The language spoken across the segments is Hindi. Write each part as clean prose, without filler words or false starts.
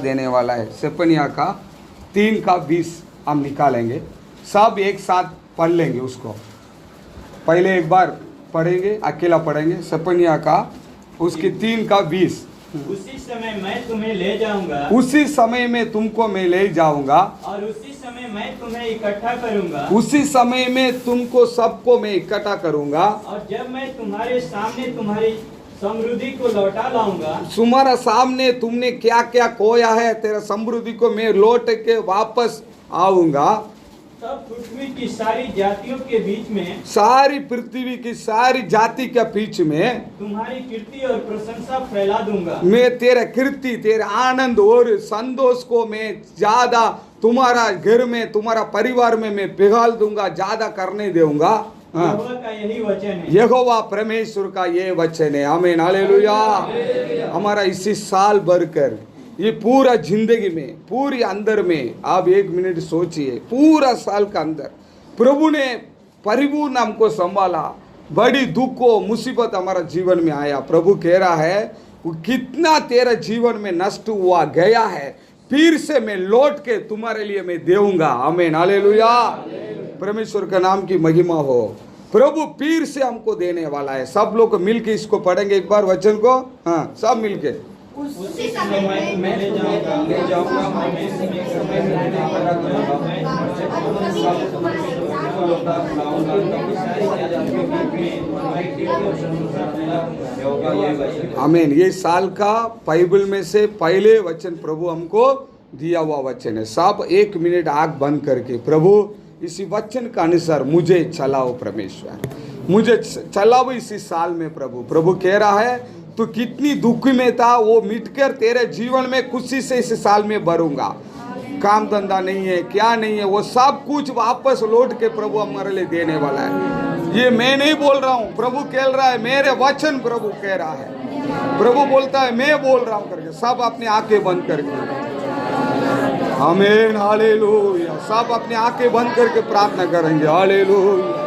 देने वाला है। सेफनिया का 3 का 20 हम निकालेंगे, सब एक साथ पढ़ लेंगे। उसको पहले एक बार पढ़ेंगे, अकेला पढ़ेंगे। सेफनिया का उसकी 3 का 20। उसी समय मैं तुम्हें ले जाऊंगा, उसी समय में तुमको मैं ले जाऊंगा, और उसी समय मैं तुम्हें इकट्ठा करूंगा, उसी समय में तुमको सबको मैं इकट्ठा करूंगा, और जब मैं तुम्हारे सामने तुम्हारी समृद्धि को लौटा लाऊंगा। तुम्हारा सामने तुमने क्या क्या खोया है, तेरा समृद्धि को मैं लौट के वापस आऊंगा। तब पृथ्वी की सारी जातियों के बीच में, सारी पृथ्वी की सारी जाति के बीच में तुम्हारी कीर्ति और प्रशंसा फैला दूंगा। मैं तेरा कीर्ति, तेरा आनंद और संतोष को मैं ज्यादा तुम्हारा घर में, तुम्हारा परिवार में मैं पिघाल दूंगा, ज्यादा करने दूंगा। यहोवा का यही वचन है, यहोवा परमेश्वर का ये वचन है। आमीन, हालेलुया। हमारा इसी साल भर कर ये पूरा जिंदगी में, पूरी अंदर में, आप 1 मिनट सोचिए, पूरा साल का अंदर प्रभु ने परिपूर्ण हमको संभाला। बड़ी दुख को मुसीबत हमारा जीवन में आया, प्रभु कह रहा है वो कितना तेरा जीवन में नष्ट हुआ गया है, फिर से मैं लौट के तुम्हारे लिए मैं देऊंगा। आमीन, हालेलुया। परमेश्वर का नाम की महिमा हो। प्रभु फिर से हमको देने वाला है। सब लोग मिलके इसको पढ़ेंगे एक बार वचन को। हाँ, सब मिलके। उसी समय मैं ले जाऊंगा, आमीन। ये साल का बाइबल में से पहले वचन प्रभु हमको दिया हुआ वचन है। सब 1 मिनट आंख बंद करके, प्रभु इसी वचन का अनुसार मुझे चलाओ परमेश्वर, मुझे चलाओ इसी साल में। प्रभु कह रहा है तू कितनी दुख में था, वो मिटकर तेरे जीवन में खुशी से इस साल में भरूंगा। काम धंधा नहीं है, क्या नहीं है, वो सब कुछ वापस लौट के प्रभु हमारे लिए देने वाला है। ये मैं नहीं बोल रहा हूँ, प्रभु कह रहा है, मेरे वचन प्रभु कह रहा है। प्रभु बोलता है मैं बोल रहा हूँ करके। सब अपनी आंखें बंद करके, आमीन, हालेलुया। सब अपनी आंखें बंद करके प्रार्थना करेंगे। हालेलुया।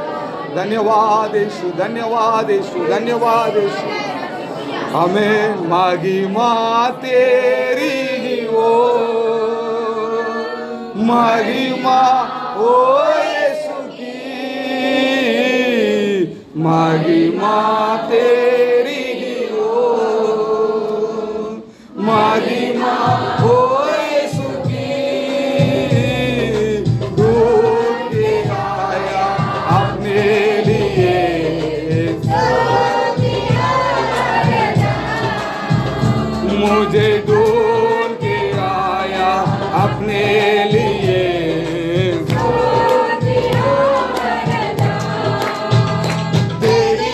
धन्यवाद यीशु, धन्यवाद यीशु, धन्यवाद यीशु। आमीन। महिमा तेरी ही हो, महिमा ओ यीशु की, महिमा तेरी ही हो, महिमा ओ मुझे ढूंढ के आया अपने लिए। तेरी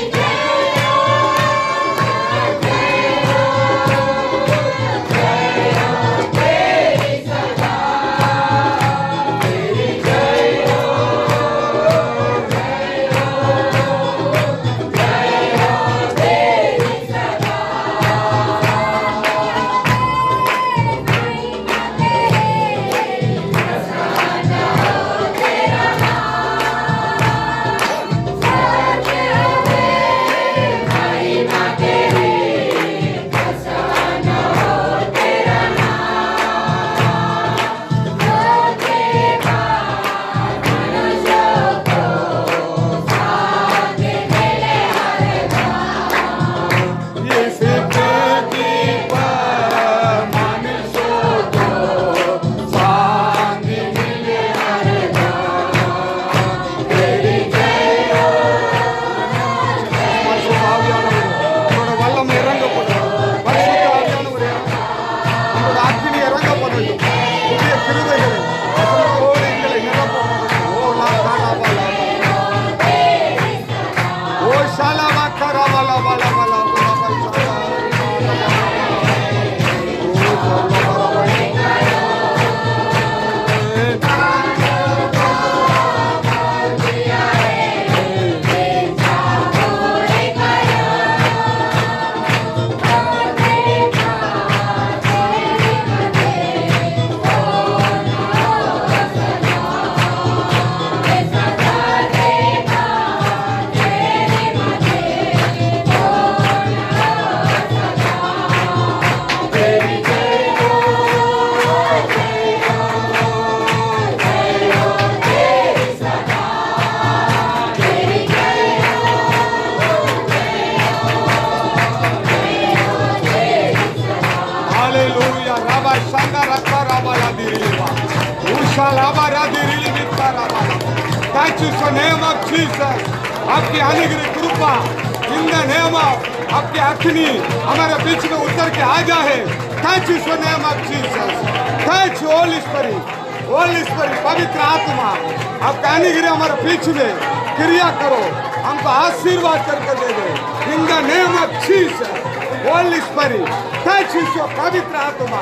Thank you for name of Jesus. आपकी अनुग्रह कृपा in the name of आपकी अग्नि हमारे बीच में उतर के आ जाए. Thank you for name of Jesus. Thank you Holy Spirit. Holy Spirit पवित्र आत्मा आपका अनुग्रह हमारे बीच में क्रिया करो, हमको आशीर्वाद करके दे दो. In the name of Jesus. Holy Spirit, thank you for पवित्र आत्मा.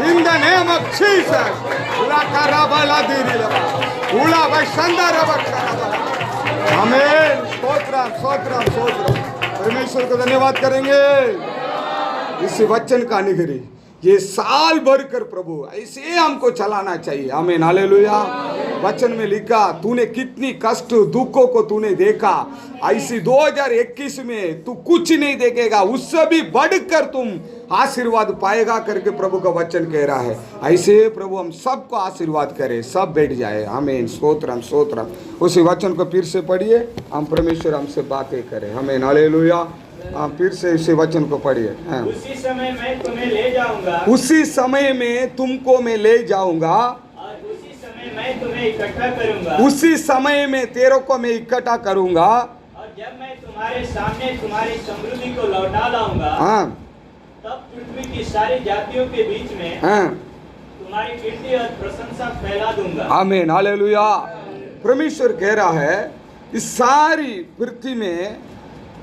In the name of Jesus. उला कराबला दिरिलबा. उला वैशंदरबा कराबला. आमेन. स्तोत्रम स्तोत्रम स्तोत्रम. परमेश्वर को धन्यवाद करेंगे. इस वचन का अनुग्रह ये साल भर कर प्रभु ऐसे हमको चलाना चाहिए. आमीन हालेलुया. वचन में लिखा तूने कितनी कष्ट दुखों को तूने देखा, ऐसी 2021 में तू कुछ नहीं देखेगा, उससे भी बढ़कर तुम आशीर्वाद पाएगा करके प्रभु का वचन कह रहा है. ऐसे प्रभु हम सबको आशीर्वाद करे, सब बैठ जाए. आमीन. स्तोत्रम स्तोत्रम. उसी वचन को फिर से पढ़िए, हम परमेश्वर हमसे बातें करें. आमीन हालेलुया. फिर से इसी वचन को पढ़िए. उसी समय मैं तुम्हें ले जाऊंगा, उसी समय में तुमको मैं ले जाऊंगा, और उसी समय मैं तुम्हें इकट्ठा करूंगा, उसी समय में तेरे को मैं इकट्ठा करूंगा, और जब मैं तुम्हारे सामने तुम्हारी समृद्धि को लौटा लाऊंगा, हाँ तब पृथ्वी की सारी जातियों के बीच में हाँ. तुम्हारी कीर्ति और प्रशंसा फैला दूंगा. आमीन हालेलुया. परमेश्वर कह रहा है इस सारी पृथ्वी में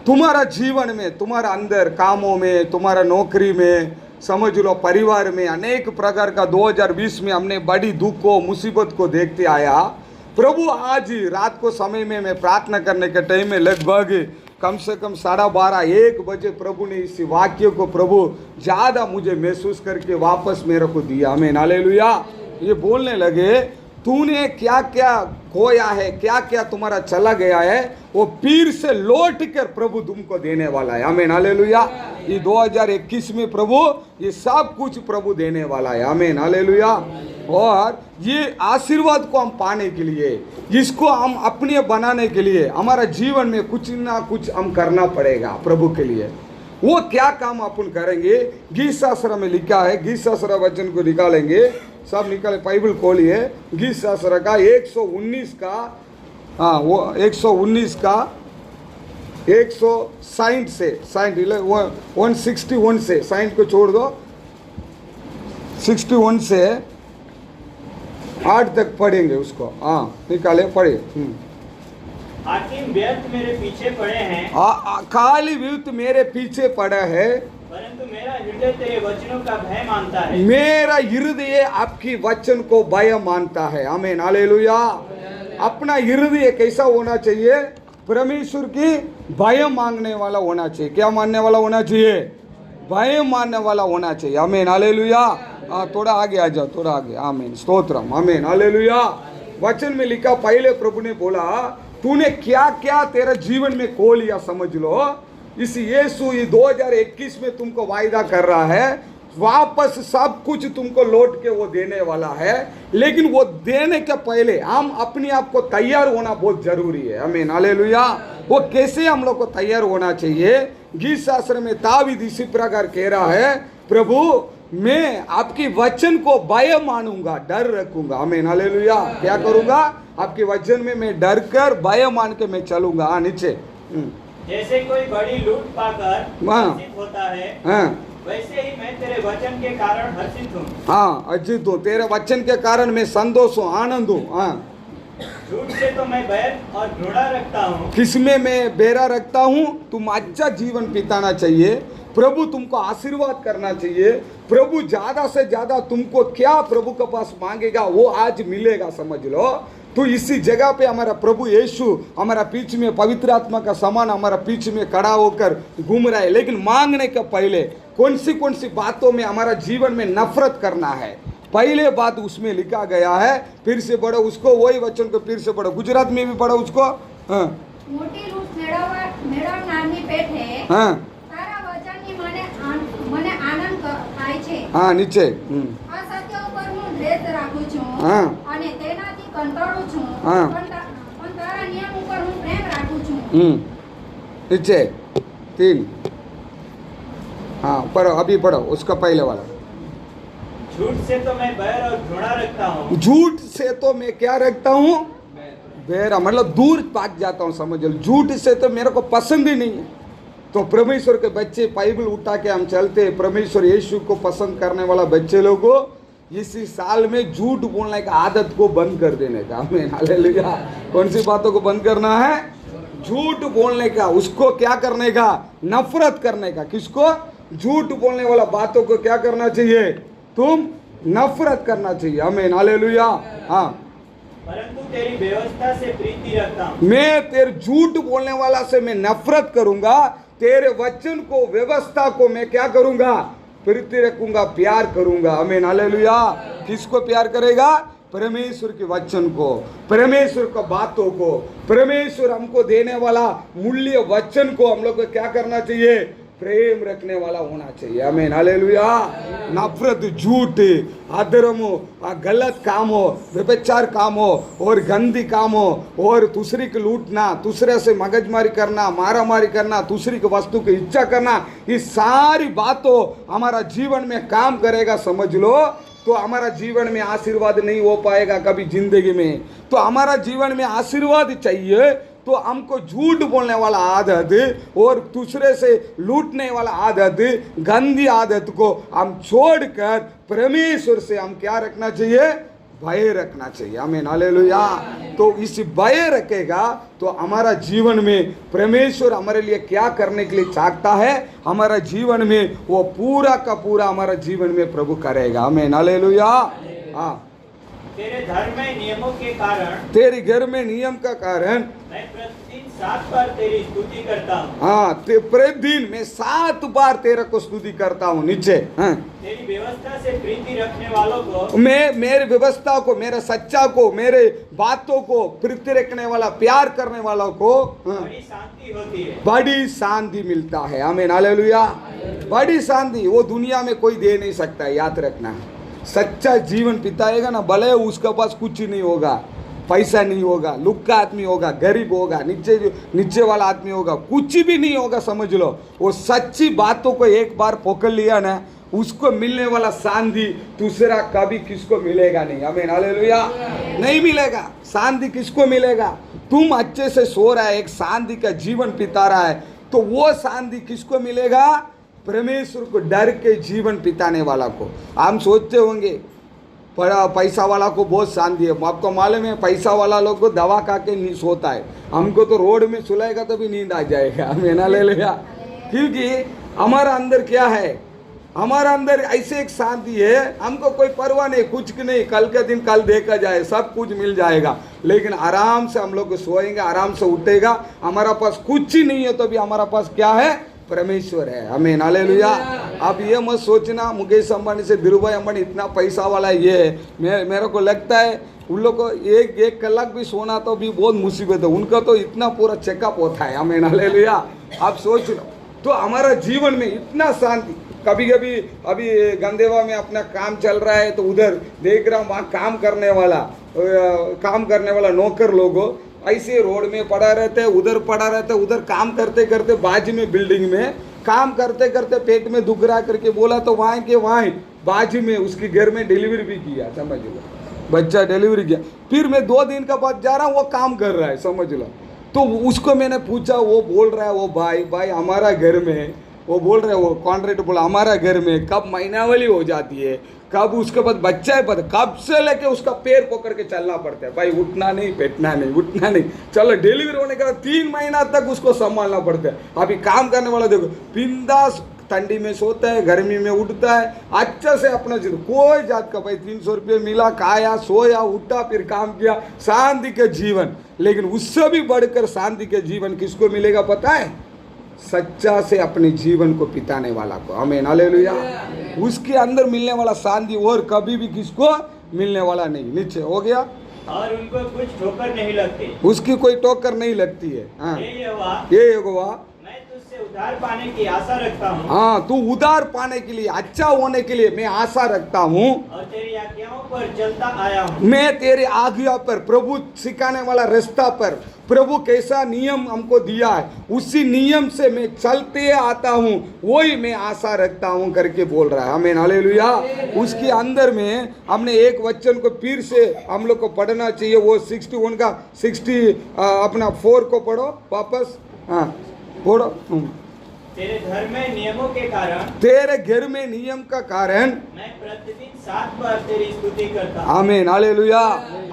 तुम्हारा जीवन में, तुम्हारा अंदर कामों में, तुम्हारा नौकरी में, समझ लो परिवार में अनेक प्रकार का 2020 में हमने बड़ी दुख को मुसीबत को देखते आया. प्रभु आज रात को समय में मैं प्रार्थना करने के टाइम में लगभग कम से कम 12:30-1 बजे प्रभु ने इस वाक्य को प्रभु ज़्यादा मुझे महसूस करके वापस मेरे को दिया. आमीन हालेलुया. ये बोलने लगे तूने क्या क्या खोया है, क्या क्या तुम्हारा चला गया है, वो फिर से लौट कर प्रभु तुमको देने वाला है. आमीन हालेलुया. ये 2021 में प्रभु ये सब कुछ प्रभु देने वाला है. आमीन हालेलुया. और ये आशीर्वाद को हम पाने के लिए, इसको हम अपने बनाने के लिए हमारा जीवन में कुछ ना कुछ हम करना पड़ेगा प्रभु के लिए. वो क्या काम अपन करेंगे? गीत शास्त्र में लिखा है. गीत शास्त्र वचन को निकालेंगे, सब निकाले, बाइबल खोलिए. गीत शास्त्र का 119 का, हाँ वो 119 का 160 से 161 से 60 को छोड़ दो, 61 से 8 तक पढ़ेंगे उसको. हाँ निकाले, पढ़िए. हाकिम व्यर्थ मेरे पीछे पड़े हैं, खाली व्यर्थ मेरे पीछे पड़ा है, परंतु मेरा हृदय तेरे वचनों का भय मानता है. मेरा हृदय आपकी वचन को भय मानता है. आमीन हालेलुया. अपना हृदय कैसा होना चाहिए? परमेश्वर की भय मांगने वाला होना चाहिए. क्या मानने वाला होना चाहिए? भय मानने वाला होना चाहिए. आमीन हालेलुया. थोड़ा आगे आ जाओ, थोड़ा आगे. आमीन स्तोत्रम. आमीन हालेलुया. वचन में लिखा, पहले प्रभु ने बोला तूने क्या क्या तेरा जीवन में खो लिया, समझ लो. इस यीशु ये 2021 में तुमको वायदा कर रहा है वापस सब कुछ तुमको लौट के वो देने वाला है. लेकिन वो देने के पहले हम अपने आप को तैयार होना बहुत जरूरी है. आमीन हालेलुया. वो कैसे हम लोग को तैयार होना चाहिए? गीत शास्त्र में दावीद इसी प्रकार कह रहा है, प्रभु मैं आपकी वचन को भय मानूंगा, डर रखूंगा. आमीन हालेलुया. क्या करूंगा? आपके वचन में मैं डर कर भय मान के मैं चलूंगा. नीचे. जैसे कोई बड़ी लूट पाकर हर्षित होता है, वैसे ही मैं तेरे वचन के कारण हर्षित हूँ. हाँ हर्षित हूँ, तेरे वचन के कारण मैं संतोष हूँ, आनंद हूँ. हाँ. झूठ से तो मैं बैर और घृणा रखता हूँ. किसमें मैं बेरा रखता हूँ? तुम अच्छा जीवन बिताना चाहिए, प्रभु तुमको आशीर्वाद करना चाहिए. प्रभु ज्यादा से ज्यादा तुमको क्या प्रभु के पास मांगेगा वो आज मिलेगा, समझ लो. तो इसी जगह पे हमारा प्रभु यीशु हमारा पीछे में पवित्र आत्मा का समान हमारा पीछे में खड़ा होकर घूम रहा है. लेकिन मांगने के पहले कौन सी बातों में हमारा जीवन में नफरत करना है, पहले बात उसमें लिखा गया है. फिर से पढ़ो उसको, वही वचन को फिर से पढ़ो, गुजरात में भी पढ़ो उसको. मोटी लूट मेळवनाરની પેઠે તારા વચનની મને આનંદ થાય છે. हाँ नीचे. અસત્ય ઉપર હું દ્વેષ રાખું છું અને તેનાથી કંટાળું છું, પણ તારા નિયમ ઉપર હું પ્રેમ રાખું છું. नीचे 3. हाँ पढ़ो, अभी पढ़ो उसका पहले वाला. झूठ से तो मैं बैर और घृणा रखता हूँ। झूठ से तो मैं क्या रखता हूँ? बैर, मतलब दूर भाग जाता हूँ, समझ लो। झूठ से तो मेरे को पसंद ही नहीं है। तो परमेश्वर के बच्चे बाइबल उठा के हम चलते, परमेश्वर यीशु को पसंद करने वाला बच्चे लोगों इसी साल में झूठ बोलने का आदत को बंद कर देने का। आमीन, हालेलुया। कौन सी बातों को बंद करना है? झूठ बोलने का, उसको क्या करने का? नफरत करने का। किसको? झूठ बोलने वाला बातों को क्या करना चाहिए? तुम नफरत करना चाहिए। आमीन, हालेलुया। हाँ, परंतु तेरी व्यवस्था से प्रीति रखता हूँ। मैं तेरे झूठ बोलने वाला से मैं नफरत करूंगा, तेरे वचन को, व्यवस्था को मैं क्या करूंगा? प्रीति रखूंगा, प्यार करूंगा। आमीन, हालेलुया। किसको प्यार करेगा? परमेश्वर के वचन को, परमेश्वर का बातों को, परमेश्वर हमको देने वाला मूल्य वचन को हम लोग को क्या करना चाहिए? प्रेम रखने वाला होना चाहिए। आमीन, हालेलुया। नफरत, झूठ, अधर्म हो, गलत काम हो, व्यभिचार काम हो और गंदी काम हो और दूसरी को लूटना, दूसरे से मगजमारी करना, मारा मारी करना, दूसरी की वस्तु की इच्छा करना, ये सारी बातों हमारा जीवन में काम करेगा, समझ लो, तो हमारा जीवन में आशीर्वाद नहीं हो पाएगा कभी जिंदगी में। तो हमारा जीवन में आशीर्वाद चाहिए तो हमको झूठ बोलने वाला आदत और दूसरे से लूटने वाला आदत, गंदी आदत को हम छोड़कर परमेश्वर से हम क्या रखना चाहिए? भय रखना चाहिए। आमीन, हालेलुया। तो इस भय रखेगा तो हमारा जीवन में परमेश्वर हमारे लिए क्या करने के लिए चाहता है, हमारा जीवन में वो पूरा का पूरा हमारा जीवन में प्रभु करेगा। आमीन, हालेलुया। हाँ, तेरे धर्म में नियमों के कारण, तेरे घर में नियम का कारण मैं प्रतिदिन 7 बार तेरी स्तुति करता हूँ। हाँ, प्रतिदिन मैं 7 बार तेरे को स्तुति करता हूँ। नीचे, हाँ, तेरी व्यवस्था से प्रीति रखने वालों को, मैं मेरे व्यवस्था को, मेरे सच्चा को, मेरे बातों को प्रीति रखने वाला, प्यार करने वालों को बड़ी शांति होती है। बड़ी शांति मिलता है। आमीन, हालेलुया। बड़ी शांति वो दुनिया में कोई दे नहीं सकता, याद रखना। सच्चा जीवन बिताएगा ना, भले उसके पास कुछ नहीं होगा, पैसा नहीं होगा, लुक्का आदमी होगा, गरीब होगा, नीचे वाला आदमी होगा, कुछ भी नहीं होगा, समझ लो। वो सच्ची बातों को एक बार पकड़ लिया ना, उसको मिलने वाला शांति दूसरा कभी किसको मिलेगा नहीं। आमीन, हालेलुया। नहीं मिलेगा। शांति किसको मिलेगा? तुम अच्छे से सो रहा है, एक शांति का जीवन बिता रहा है, तो वो शांति किसको मिलेगा? परमेश्वर को डर के जीवन बिताने वाला को। हम सोचते होंगे बड़ा पैसा वाला को बहुत शांति है, आपको मालूम है पैसा वाला लोग को दवा खा के नहीं सोता है, हमको तो रोड में सुलाएगा तो भी नींद आ जाएगा। हमें ना ले लेगा, क्योंकि हमारा अंदर क्या है? हमारा अंदर ऐसे एक शांति है, हमको कोई परवाह नहीं, कुछ नहीं, कल के दिन कल देखा जाए, सब कुछ मिल जाएगा। लेकिन आराम से हम लोग सोएंगे, आराम से उठेगा, हमारा पास कुछ ही नहीं है तो भी हमारा पास क्या है? परमेश्वर है। आमीन, हालेलुया। अब ये मत सोचना मुकेश अंबानी से धीरूभाई अंबानी इतना पैसा वाला ये है। मेरे को लगता है उन लोग को एक कलाक भी सोना तो भी बहुत मुसीबत है, उनका तो इतना पूरा चेकअप होता है। आमीन, हालेलुया। आप सोच लो, तो हमारा जीवन में इतना शांति। कभी कभी अभी गंदेवा में अपना काम चल रहा है तो उधर देख रहा हूँ, वहाँ काम करने वाला नौकर लोगों ऐसे रोड में पड़ा रहते हैं, उधर पड़ा रहता है, उधर काम करते करते बाजू में बिल्डिंग में काम करते करते पेट में दुख रहा करके बोला तो वहाँ के वहाँ बाजू में उसके घर में डिलीवरी भी किया, समझ लो, बच्चा डिलीवरी किया। फिर मैं 2 दिन का बाद जा रहा हूँ, वो काम कर रहा है, समझ लो। तो उसको मैंने पूछा, वो बोल रहा है, वो भाई हमारा घर में, वो बोल रहे वो कॉन्ट्रैक्टर बोला हमारा घर में कब महीनावली हो जाती है, कब उसके बाद बच्चा है, पता कब से लेके उसका पैर पकड़ के चलना पड़ता है, भाई उठना नहीं, बैठना नहीं, उठना नहीं, चलो डिलीवरी होने के बाद 3 महीना तक उसको संभालना पड़ता है। अभी काम करने वाला देखो बिंदास ठंडी में सोता है, गर्मी में उठता है, अच्छा से अपना जीवन, कोई जात का भाई 300 रुपये मिला, खाया, सोया, उठा, फिर काम किया, शांति का जीवन। लेकिन उससे भी बढ़कर शांति के जीवन किसको मिलेगा पता है? सच्चा से अपने जीवन को बिताने वाला को। आमीन, हालेलुया। उसके अंदर मिलने वाला शांति और कभी भी किसको मिलने वाला नहीं। नीचे हो गया, और उनको कुछ ठोकर नहीं लगती, उसकी कोई टोकर नहीं लगती है। हाँ, ये यहोवा, ये यहोवा मैं तुझसे तुझसे उद्धार पाने की आशा रखता हूँ। हाँ, तू उद्धार पाने के लिए, अच्छा होने के लिए मैं आशा रखता हूँ। और तेरी आज्ञाओं पर चलता आया हूँ। मैं तेरे आज्ञा पर, प्रभु सिखाने वाला रास्ता पर, प्रभु कैसा नियम हमको दिया है उसी नियम से मैं चलते आता हूँ, वही मैं आशा रखता हूँ करके बोल रहा है। आमीन, हालेलुया। उसके अंदर में हमने एक वचन को फिर से हम लोग को पढ़ना चाहिए, वो 61 का 4 को पढ़ो वापस। हाँ, पढ़ो। तेरे घर में नियमों के कारण, तेरे घर में नियम का कारण मैं प्रतिदिन 7 बार तेरी स्तुति करता हूँ। आमीन, हालेलुया।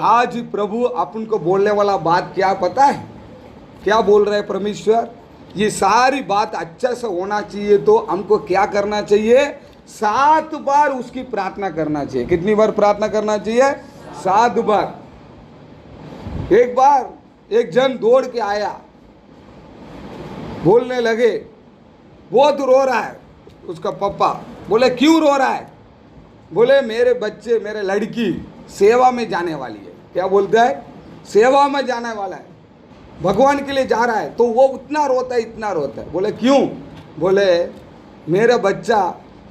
आज प्रभु अपन को बोलने वाला बात क्या पता है? क्या बोल रहे हैं परमेश्वर? ये सारी बात अच्छा से होना चाहिए तो हमको क्या करना चाहिए? 7 बार उसकी प्रार्थना करना चाहिए। कितनी बार प्रार्थना करना चाहिए? 7 बार। एक बार एक जन दौड़ के आया, बोलने लगे, बहुत रो रहा है। उसका पापा बोले, क्यों रो रहा है? बोले, मेरे बच्चे, मेरे लड़की सेवा में जाने वाली है। क्या बोलता है? सेवा में जाने वाला है, भगवान के लिए जा रहा है। तो वो इतना रोता है, इतना रोता है। बोले, क्यों? बोले, मेरा बच्चा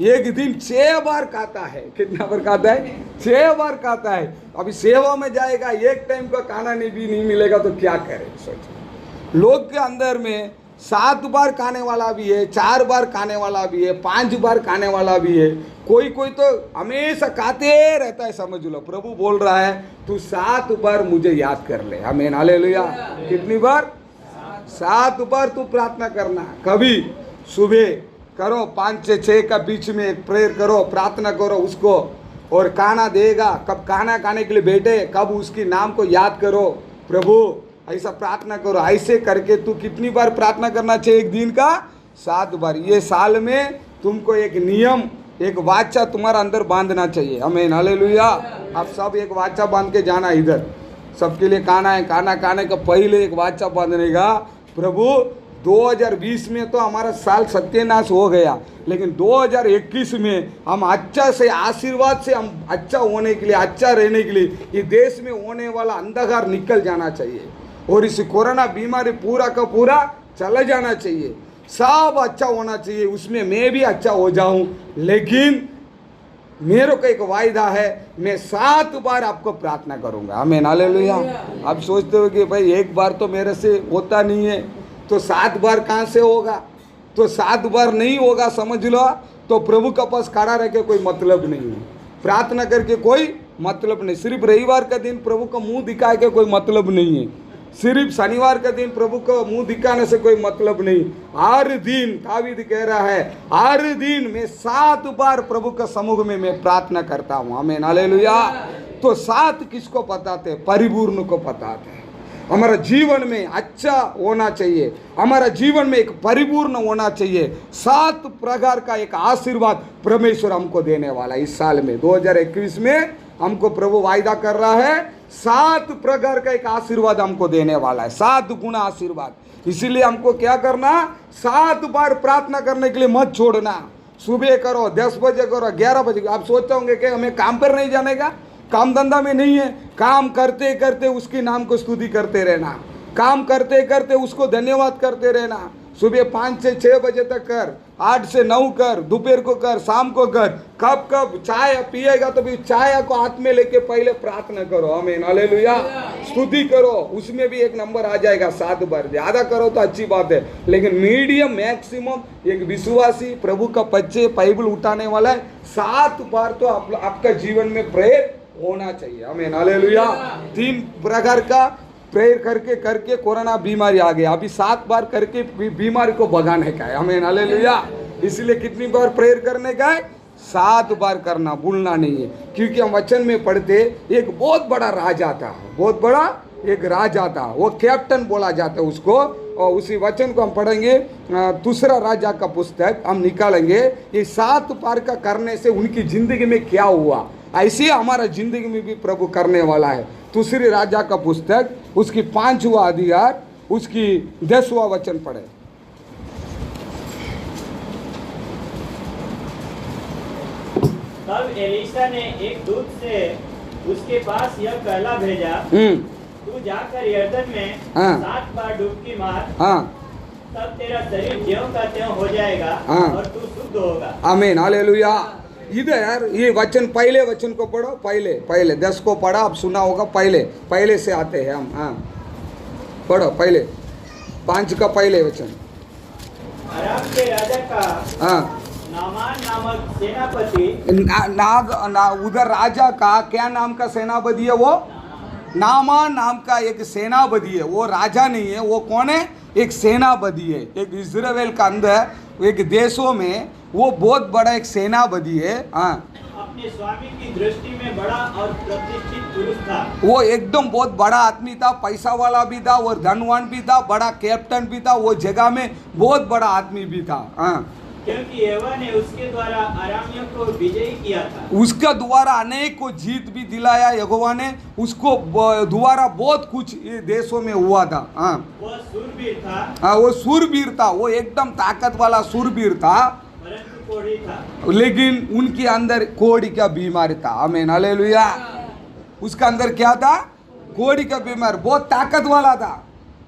एक दिन 6 बार खाता है। कितना बार खाता है? 6 बार खाता है। अभी सेवा में जाएगा, एक टाइम का खाना नहीं मिलेगा तो क्या करे? सोचो, लोग के अंदर में 7 बार खाने वाला भी है, 4 बार खाने वाला भी है, 5 बार खाने वाला भी है, कोई कोई तो हमेशा खाते रहता है। समझ लो, प्रभु बोल रहा है तू 7 बार मुझे याद कर ले। आमीन, हालेलुया। कितनी बार? 7 बार तू प्रार्थना करना। कभी सुबह करो, 5 से 6 का बीच में एक प्रेयर करो, प्रार्थना करो उसको, और खाना देगा, कब खाना खाने के लिए बैठे कब उसकी नाम को याद करो, प्रभु ऐसा प्रार्थना करो। ऐसे करके तू कितनी बार प्रार्थना करना चाहिए? एक दिन का 7 बार। ये साल में तुमको एक नियम, एक वाचा तुम्हारा अंदर बांधना चाहिए। आमीन, हालेलुया। आप सब एक वाचा बांध के जाना। इधर सबके लिए खाना है, खाना खाने का पहले एक वाचा बांधने का, प्रभु 2020 में तो हमारा साल सत्यानाश हो गया, लेकिन 2021 में हम अच्छा से, आशीर्वाद से हम अच्छा होने के लिए, अच्छा रहने के लिए, ये देश में होने वाला अंधकार निकल जाना चाहिए और इस कोरोना बीमारी पूरा का पूरा चला जाना चाहिए। सब अच्छा होना चाहिए, उसमें मैं भी अच्छा हो जाऊं। लेकिन मेरे को एक वायदा है, मैं 7 बार आपको प्रार्थना करूंगा। आमीन, हालेलुया। आप सोचते हो कि भाई एक बार तो मेरे से होता नहीं है, तो 7 बार कहाँ से होगा? तो 7 बार नहीं होगा, समझ लो। तो प्रभु का पास खड़ा रह के कोई मतलब नहीं है, प्रार्थना करके कोई मतलब नहीं। सिर्फ रविवार का दिन प्रभु का मुंह दिखा के कोई मतलब नहीं है, सिर्फ शनिवार का दिन प्रभु को मुंह दिखाने से कोई मतलब नहीं। हर दिन दावीद कह रहा है, हर दिन मैं 7 बार प्रभु के समूह में मैं प्रार्थना करता हूँ। आमीन, हालेलुया। तो 7 किसको बताते? परिपूर्ण को बताते हैं। हमारा जीवन में अच्छा होना चाहिए, हमारा जीवन में एक परिपूर्ण होना चाहिए। 7 प्रकार का एक आशीर्वाद परमेश्वर हमको देने वाला है। इस साल में 2021 में हमको प्रभु वायदा कर रहा है, 7 प्रकार का एक आशीर्वाद हमको देने वाला है, 7 गुना आशीर्वाद। इसीलिए हमको क्या करना? 7 बार प्रार्थना करने के लिए मत छोड़ना। सुबह करो, 10 बजे करो, 11 बजे। आप सोचते होंगे कि हमें काम पर नहीं जाने का, काम धंधा में नहीं है। काम करते करते उसके नाम को स्तुति करते रहना, काम करते करते उसको धन्यवाद करते रहना। सुबह 5 से 6 बजे तक कर, 8 से 9 कर, दोपहर को कर, शाम को कर। कब कब चाय पिएगा तो भी चाय को हाथ में लेके पहले प्रार्थना करो। आमीन, हालेलुया। स्तुति करो, उसमें भी एक नंबर आ जाएगा। 7 बार ज़्यादा करो तो अच्छी बात है, लेकिन मीडियम मैक्सिमम एक विश्वासी प्रभु का बच्चे बाइबल उठाने वाला है, 7 बार तो आपका जीवन में प्रेयर होना चाहिए। आमीन, हालेलुया। 3 प्रकार का प्रेयर करके करके कोरोना बीमारी आ गया, अभी 7 बार करके बीमारी को भगाने का है। आमीन, हालेलुया। इसलिए कितनी बार प्रेयर करने का है? 7 बार करना, भूलना नहीं है। क्योंकि हम वचन में पढ़ते एक बहुत बड़ा राजा था, बहुत बड़ा एक राजा था, वो कैप्टन बोला जाता है उसको। और उसी वचन को हम पढ़ेंगे, दूसरा राजा का पुस्तक हम निकालेंगे। ये 7 बार का करने से उनकी जिंदगी में क्या हुआ, ऐसे हमारा जिंदगी में भी प्रभु करने वाला है। दूसरी राजा का पुस्तक उसकी 5वां अध्याय उसकी 10वां वचन पढ़े। तब एलीशा ने एक दूत से उसके पास यह कहला भेजा, तू जाकर यरदन में 7 बार डुबकी मार, तब तेरा शरीर ज्यों का त्यों हो जाएगा हाँ। और तू शुद्ध होगा। आमीन, हालेलुया। इधर ये वचन, पहले वचन को पढ़ो, पहले 10 को पढ़ा, अब सुना होगा, पहले से आते हैं हम। हाँ पढ़ो, पहले 5 का पहले वचन। अराम के राजा का हाँ नामान नामक सेनापति उधर राजा का क्या नाम का सेनापति है? वो नामान नाम का एक सेनापति है। वो राजा नहीं है, वो कौन है? एक सेनापति है। एक इस्राएल का अंदर एक देशों में वो बहुत बड़ा एक सेनापति है। हाँ, अपने स्वामी की दृष्टि में बड़ा और प्रतिष्ठित पुरुष था। वो एकदम बहुत बड़ा आदमी था, पैसा वाला भी था और धनवान भी था, बड़ा कैप्टन भी था, वो जगह में बहुत बड़ा आदमी भी था। हाँ, क्योंकि यहोवा ने उसके द्वारा अरामियों को विजयी किया था। उसका द्वारा अनेक को जीत भी दिलाया यहोवा ने, उसको द्वारा बहुत कुछ ये देशों में हुआ था। हाँ, वह शूरवीर था। हाँ, वो शूरवीर था, वो एकदम ताकत वाला शूरवीर था, परंतु कोढ़ी था। लेकिन उनके अंदर कोढ़ी का बीमारी था। आमीन, हालेलुया। उसका अंदर क्या था? कोढ़ी का बीमार। बहुत ताकत वाला था,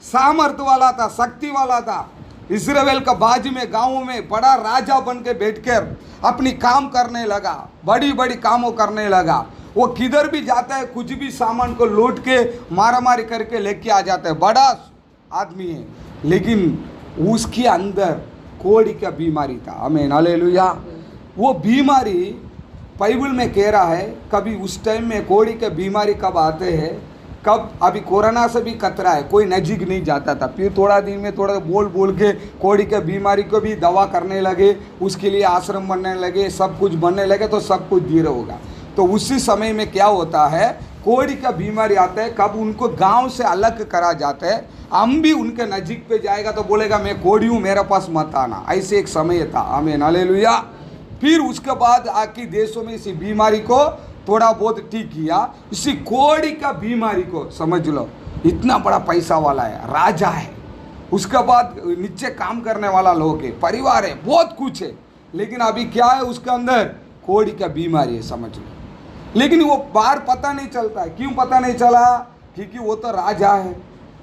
सामर्थ्य वाला था, शक्ति वाला था। इस्राएल का बाजू में गाँव में बड़ा राजा बन के बैठकर अपनी काम करने लगा, बड़ी बड़ी कामों करने लगा। वो किधर भी जाता है, कुछ भी सामान को लूट के मारामारी करके लेके आ जाता है, बड़ा आदमी है, लेकिन उसके अंदर कोढ़ी का बीमारी था। आमीन, हालेलुया। वो बीमारी बाइबल में कह रहा है, कभी उस टाइम में कोढ़ी के बीमारी कब आते हैं, कब अभी कोरोना से भी खतरा है, कोई नजीक नहीं जाता था। फिर थोड़ा दिन में थोड़ा बोल के कोढ़ी के बीमारी को भी दवा करने लगे, उसके लिए आश्रम बनने लगे, सब कुछ बनने लगे, तो सब कुछ धीरे होगा। तो उसी समय में क्या होता है, कोढ़ी का बीमारी आता है, कब उनको गांव से अलग करा जाता है। हम भी उनके नजीक पे जाएगा तो बोलेगा मैं कोढ़ी हूँ, मेरे पास मत आना। ऐसे एक समय था। आमीन, हालेलुया। फिर उसके बाद आके देशों में इसी बीमारी को थोड़ा बहुत ठीक किया। इसी कोढ़ी का बीमारी को समझ लो, इतना बड़ा पैसा वाला है, राजा है, उसके बाद नीचे काम करने वाला लोग है, परिवार है, बहुत कुछ है, लेकिन अभी क्या है उसके अंदर? कोढ़ी का बीमारी है, समझ लो। लेकिन वो बाहर पता नहीं चलता है। क्यों पता नहीं चला? क्योंकि वो तो राजा है,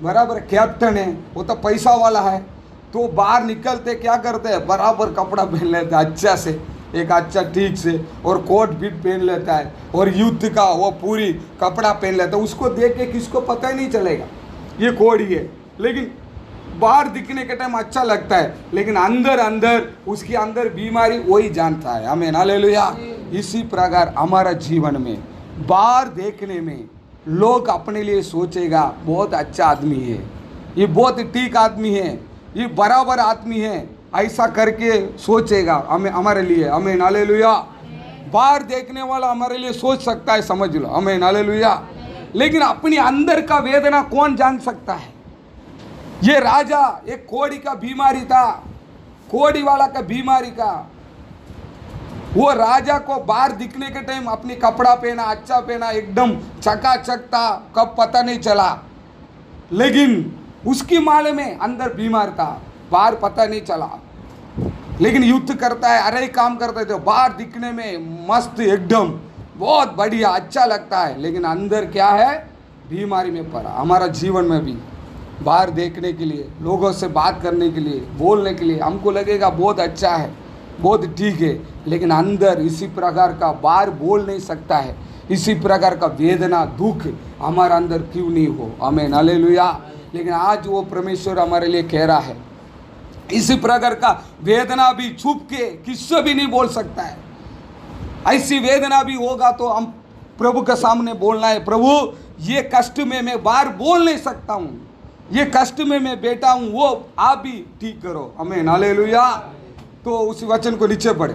बराबर कैप्टन है, वो तो पैसा वाला है। तो बाहर निकलते क्या करते हैं, बराबर कपड़ा पहन लेते हैं, अच्छा से, एक अच्छा ठीक से, और कोट भी पहन लेता है, और युद्ध का वो पूरी कपड़ा पहन लेता है। उसको देख के किसको पता ही नहीं चलेगा ये कोढ़ी है, लेकिन बाहर दिखने के टाइम अच्छा लगता है, लेकिन अंदर अंदर उसके अंदर बीमारी वही जानता है। आमीन, हालेलुया। इसी प्रकार हमारा जीवन में बाहर देखने में लोग अपने लिए सोचेगा बहुत अच्छा आदमी है, ये बहुत ठीक आदमी है, ये बराबर आदमी है, ऐसा करके सोचेगा हमें, हमारे लिए। आमीन, हालेलुया। बाहर देखने वाला हमारे लिए सोच सकता है, समझ लो। आमीन, हालेलुया। लेकिन अपने अंदर का वेदना कौन जान सकता है? ये राजा एक कोढ़ी का बीमारी था, कोढ़ी वाला का बीमारी का। वो राजा को बाहर दिखने के टाइम अपनी कपड़ा पहना, अच्छा पहना, एकदम चकाचक था, कब पता नहीं चला, लेकिन उसकी माले में अंदर बीमार था, बाहर पता नहीं चला। लेकिन युद्ध करता है, अरे काम करते थे, बाहर दिखने में मस्त एकदम बहुत बढ़िया अच्छा लगता है, लेकिन अंदर क्या है? बीमारी में पड़ा। हमारा जीवन में भी बाहर देखने के लिए, लोगों से बात करने के लिए, बोलने के लिए हमको लगेगा बहुत अच्छा है, बहुत ठीक है, लेकिन अंदर इसी प्रकार का बाहर बोल नहीं सकता है, इसी प्रकार का वेदना दुख हमारा अंदर क्यों नहीं हो? आमीन, हालेलुया। लेकिन आज वो परमेश्वर हमारे लिए कह रहा है, इसी प्रकार का वेदना भी छुप के किससे भी नहीं बोल सकता है। ऐसी वेदना भी होगा तो हम प्रभु के सामने बोलना है, प्रभु ये कष्ट में मैं बाहर बोल नहीं सकता हूँ, ये कष्ट में मैं बैठा हूँ, वो आप भी ठीक करो। आमीन, हालेलुया। तो उस वचन को नीचे पढ़े,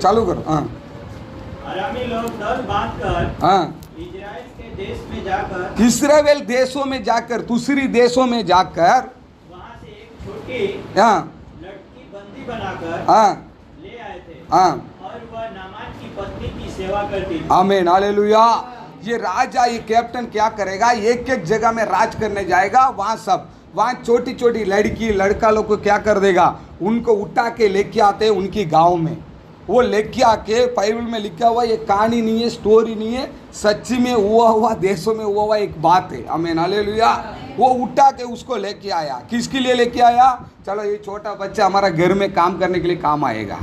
चालू करो। हाँ, अरामी लोग दल बांधकर हाँ, इजराइल के देश में जाकर, इस्राएल देशों में जाकर, दूसरी देशों में जाकर वहां से एक छोटी हाँ, लड़की बंदी बनाकर हाँ, ले आए थे, हाँ, और वह नामान की पत्नी की सेवा करती थी। आमीन, हालेलुया। ये राजा, ये कैप्टन क्या करेगा? एक एक जगह में राज करने जाएगा, वहाँ छोटी छोटी लड़की लड़का लोग को क्या कर देगा? उनको उठा के लेके आते उनकी गांव में, वो लेके आके, बाइबल में लिखा हुआ, ये कहानी नहीं है, स्टोरी नहीं है, सच्ची में हुआ देशों में हुआ एक बात है। आमीन, हालेलुया। वो उठा के उसको लेके आया। किसके लिए लेके आया? चलो ये छोटा बच्चा हमारा घर में काम करने के लिए काम आएगा,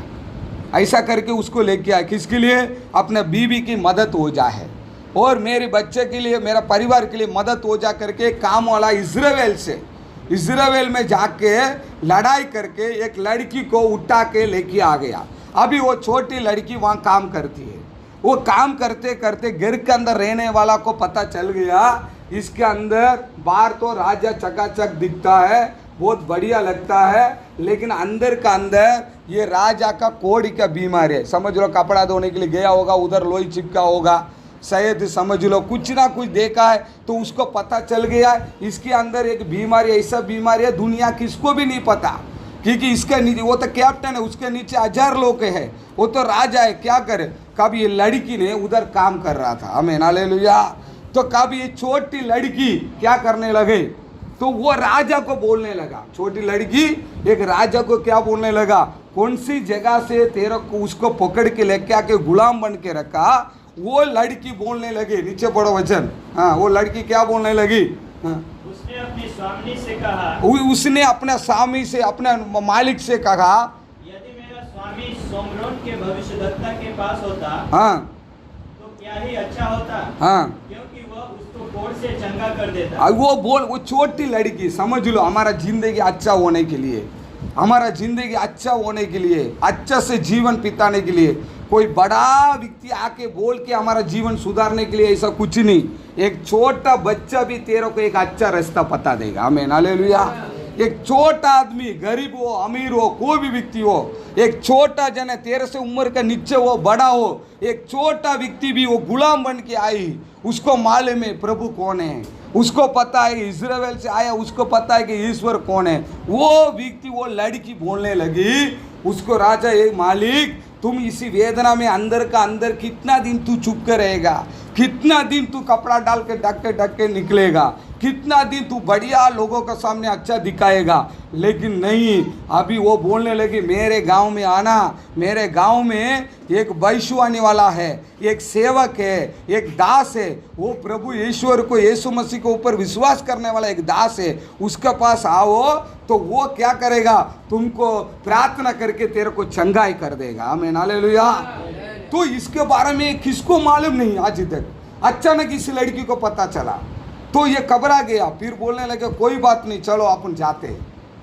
ऐसा करके उसको लेके आया। किसके लिए? अपने बीवी की मदद हो जाए और मेरे बच्चे के लिए, मेरा परिवार के लिए मदद हो जा करके काम वाला इज़राइल में जाके लड़ाई करके एक लड़की को उठा के लेके आ गया। अभी वो छोटी लड़की वहाँ काम करती है। वो काम करते करते घर के अंदर रहने वाला को पता चल गया, इसके अंदर बाहर तो राजा चकाचक दिखता है, बहुत बढ़िया लगता है, लेकिन अंदर का अंदर ये राजा का कोढ़ी का बीमारी है। समझ लो कपड़ा धोने के लिए गया होगा, उधर लोही चिपका होगा, शायद समझ लो कुछ ना कुछ देखा है, तो उसको पता चल गया इसके अंदर एक बीमारी, ऐसा बीमारी है दुनिया किसको भी नहीं पता, क्योंकि इसके नीचे वो तो कैप्टन है, उसके नीचे 1000 लोग है, वो तो राजा है। क्या करे? कब ये लड़की ने उधर काम कर रहा था, आमीन हालेलुया, तो कब ये छोटी लड़की क्या करने लगे, तो वो राजा को बोलने लगा। छोटी लड़की एक राजा को क्या बोलने लगा, कौन सी जगह से तेरे को उसको पकड़ के लेके आके गुलाम बन के रखा। वो लड़की बोलने लगे, नीचे पढ़ो वचन। हाँ, वो लड़की क्या बोलने लगी? हाँ, उसने अपनी स्वामिनी से कहा, उसने अपने स्वामी से, अपने मालिक से कहा, यदि मेरा स्वामी सोमरोन के भविष्यद्वक्ता के पास होता, हाँ, तो क्या ही अच्छा होता, हाँ, क्योंकि वह उसको कोढ़ से चंगा कर देता। वो छोटी लड़की, समझ लो हमारा जिंदगी अच्छा होने के लिए, हमारा जिंदगी अच्छा होने के लिए, अच्छा से जीवन बिताने के लिए कोई बड़ा व्यक्ति आके बोल के हमारा जीवन सुधारने के लिए ऐसा कुछ नहीं। एक छोटा बच्चा भी तेरे को एक अच्छा रास्ता पता देगा, आमीन हालेलुया। एक छोटा आदमी, गरीब हो अमीर हो, कोई भी व्यक्ति हो, एक छोटा जन है, तेरे से उम्र का नीचे हो बड़ा हो, एक छोटा व्यक्ति भी वो गुलाम बन के आई, उसको मालूम है प्रभु कौन है, उसको पता है इज़राइल से आया, उसको पता है कि ईश्वर कौन है। वो व्यक्ति, वो लड़की बोलने लगी उसको, राजा एक मालिक, तुम इसी वेदना में अंदर का अंदर कितना दिन तू चुप कर रहेगा, कितना दिन तू कपड़ा डाल के ढक के निकलेगा, कितना दिन तू बढ़िया लोगों के सामने अच्छा दिखाएगा। लेकिन नहीं, अभी वो बोलने लगी, मेरे गांव में आना, मेरे गांव में एक वैश्य आने वाला है, एक सेवक है, एक दास है, वो प्रभु ईश्वर को, यीशु मसीह के ऊपर विश्वास करने वाला एक दास है, उसके पास आओ तो वो क्या करेगा, तुमको प्रार्थना करके तेरे को चंगाई कर देगा, आमीन हालेलुया। तो इसके बारे में किसको मालूम नहीं आज तक। अचानक इस लड़की को पता चला तो ये घबरा गया, फिर बोलने लगे कोई बात नहीं, चलो अपन जाते।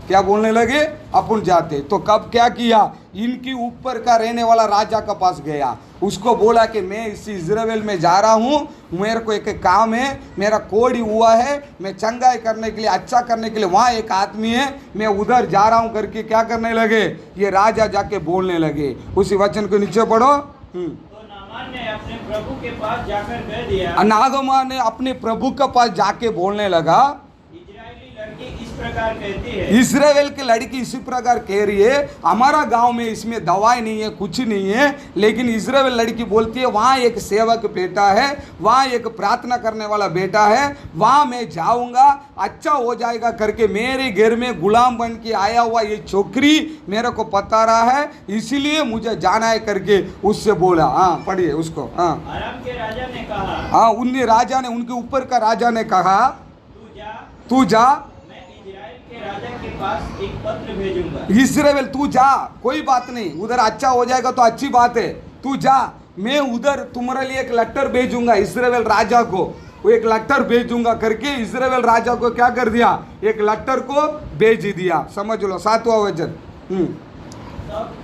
क्या बोलने लगे? अपन जाते। तो कब क्या किया, इनकी ऊपर का रहने वाला राजा के पास गया, उसको बोला कि मैं इस इज़राइल में जा रहा हूँ, मेरे को एक काम है, मेरा कोढ़ी हुआ है, मैं चंगाई करने के लिए, अच्छा करने के लिए वहाँ एक आदमी है, मैं उधर जा रहा हूँ करके क्या करने लगे, ये राजा जाके बोलने लगे। उसी वचन को नीचे पढ़ो। तो नामान ने अपने प्रभु के पास जाकर कह दिया, नागमा ने अपने प्रभु के पास जाके बोलने लगा, इजरायली लड़की इस प्रकार कहती है, इज़राइल की लड़की इसी प्रकार कह रही है, हमारा गांव में इसमें दवाई नहीं है, कुछ नहीं है, लेकिन इज़राइल लड़की बोलती है वहाँ एक सेवक बेटा है, वहाँ एक प्रार्थना करने वाला बेटा है, वहाँ मैं जाऊँगा, अच्छा हो जाएगा करके मेरे घर में गुलाम बन के आया हुआ ये छोकरी मेरे को पता रहा है, इसीलिए मुझे जाना है करके उससे बोला। हाँ पढ़िए उसको। हाँ, अराम के राजा ने कहा, हाँ, उनने राजा ने, उनके ऊपर का राजा ने कहा, तू जा, मैं इजराइल के राजा के पास एक पत्र भेजूंगा। इज़राइल तू जा, कोई बात नहीं, उधर अच्छा हो जाएगा तो अच्छी बात है, तू जा, मैं उधर तुम्हारे लिए एक लेटर भेजूंगा इज़राइल राजा को, वो एक लेटर भेजूंगा करके इज़राइल राजा को क्या कर दिया, एक लेटर को भेज दिया। समझ लो 7वां वचन। तब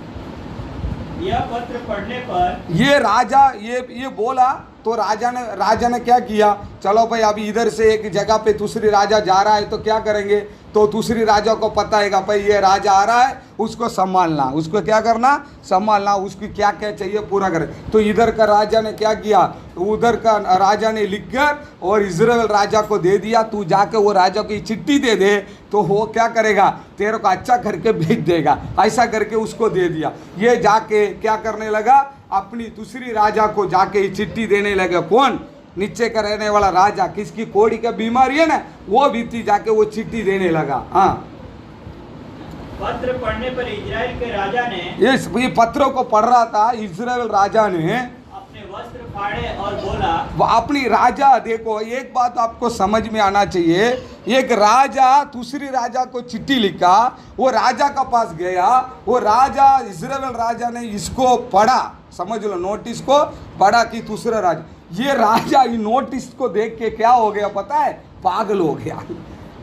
यह पत्र पढ़ने पर ये राजा ये बोला तो राजा ने क्या किया, चलो भाई अभी इधर से एक जगह पे दूसरी राजा जा रहा है तो क्या करेंगे, तो दूसरी राजा को पता है भाई ये राजा आ रहा है, उसको संभालना, उसको क्या करना, संभालना, उसकी क्या क्या चाहिए पूरा करें। तो इधर का राजा ने क्या किया, उधर का राजा ने लिखकर और इज़राइल राजा को दे दिया, तू जाके वो राजा की चिट्ठी दे दे तो वो क्या करेगा, तेरे को अच्छा करके भेज देगा, ऐसा करके उसको दे दिया। ये जाके क्या करने लगा, अपनी दूसरी राजा को जाके चिट्ठी देने लगे। कौन? नीचे का रहने वाला राजा, किसकी कोढ़ी का बीमारी है ना, वो व्यक्ति जाके वो चिट्ठी देने लगा। हाँ, पत्र पढ़ने पर इजराइल के राजा ने, ये पत्रों को पढ़ रहा था, इज़राइल राजा ने अपने वस्त्र फाड़े और बोला, वो अपनी राजा, देखो एक बात आपको समझ में आना चाहिए, एक राजा दूसरी राजा को चिट्ठी लिखा, वो राजा का पास गया, वो राजा इस्राएल राजा ने इसको पढ़ा, समझ लो नोटिस को पढ़ा कि दूसरा राजा, ये राजा इन नोटिस को देख के क्या हो गया पता है, पागल हो गया।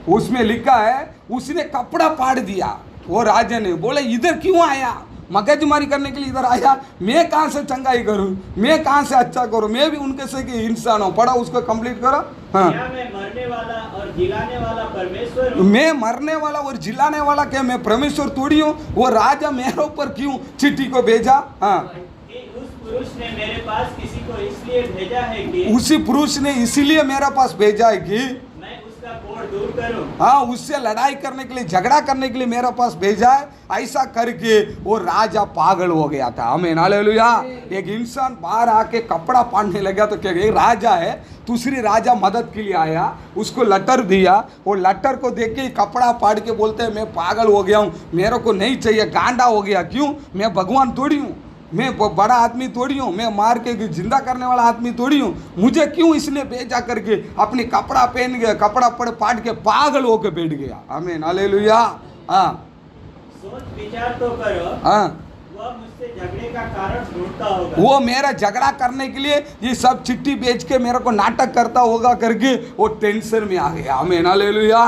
उसमें लिखा है उसने कपड़ा फाड़ दिया, वो राजा ने बोले इधर क्यों आया, मगजमारी करने के लिए इधर आया, मैं कहाँ से चंगाई करूं, मैं कहाँ से अच्छा करूं, मैं भी उनके से कि इंसान हूं। पढ़ा उसको कंप्लीट करो। हाँ, क्या मैं मरने वाला और जिलाने वाला परमेश्वर हूँ? मैं मरने वाला और जिलाने वाला क्या मैं परमेश्वर थोड़ी हूँ? वो राजा मेरे ऊपर क्यों चिट्ठी को भेजा? हाँ, कि उस पुरुष ने मेरे पास किसी को इसलिए भेजा है कि उसी पुरुष ने इसीलिए मेरे पास भेजा है कि मैं उसका कोढ़ दूर करूं। हाँ, उससे लड़ाई करने के लिए, झगड़ा करने के लिए मेरे पास भेजा है। ऐसा करके वो राजा पागल हो गया था। आमीन, हालेलुया। एक इंसान बाहर आके कपड़ा पाड़ने लगा तो क्या, एक राजा है, दूसरी राजा मदद के लिए आया, उसको लेटर दिया, वो लेटर को देख के कपड़ा फाड़ के बोलते हैं मैं पागल हो गया हूँ, मेरे को नहीं चाहिए, गांडा हो गया। क्यों? मैं भगवान थोड़ी हूँ, मैं बड़ा आदमी थोड़ी हूँ, मैं मार के जिंदा करने वाला आदमी थोड़ी हूँ, मुझे क्यों इसने भेजा करके अपनी कपड़ा पहन गया, कपड़ा फाड़ के पागल होके बैठ गया। आमीन, हालेलुया। हाँ, सोच विचार तो करो, हाँ, वह मुझसे झगड़े का कारण ढूंढता होगा। वो मेरा झगड़ा करने के लिए ये सब चिट्ठी बेच के मेरे को नाटक करता होगा करके वो टेंशन में आ गया। आमीन, हालेलुया।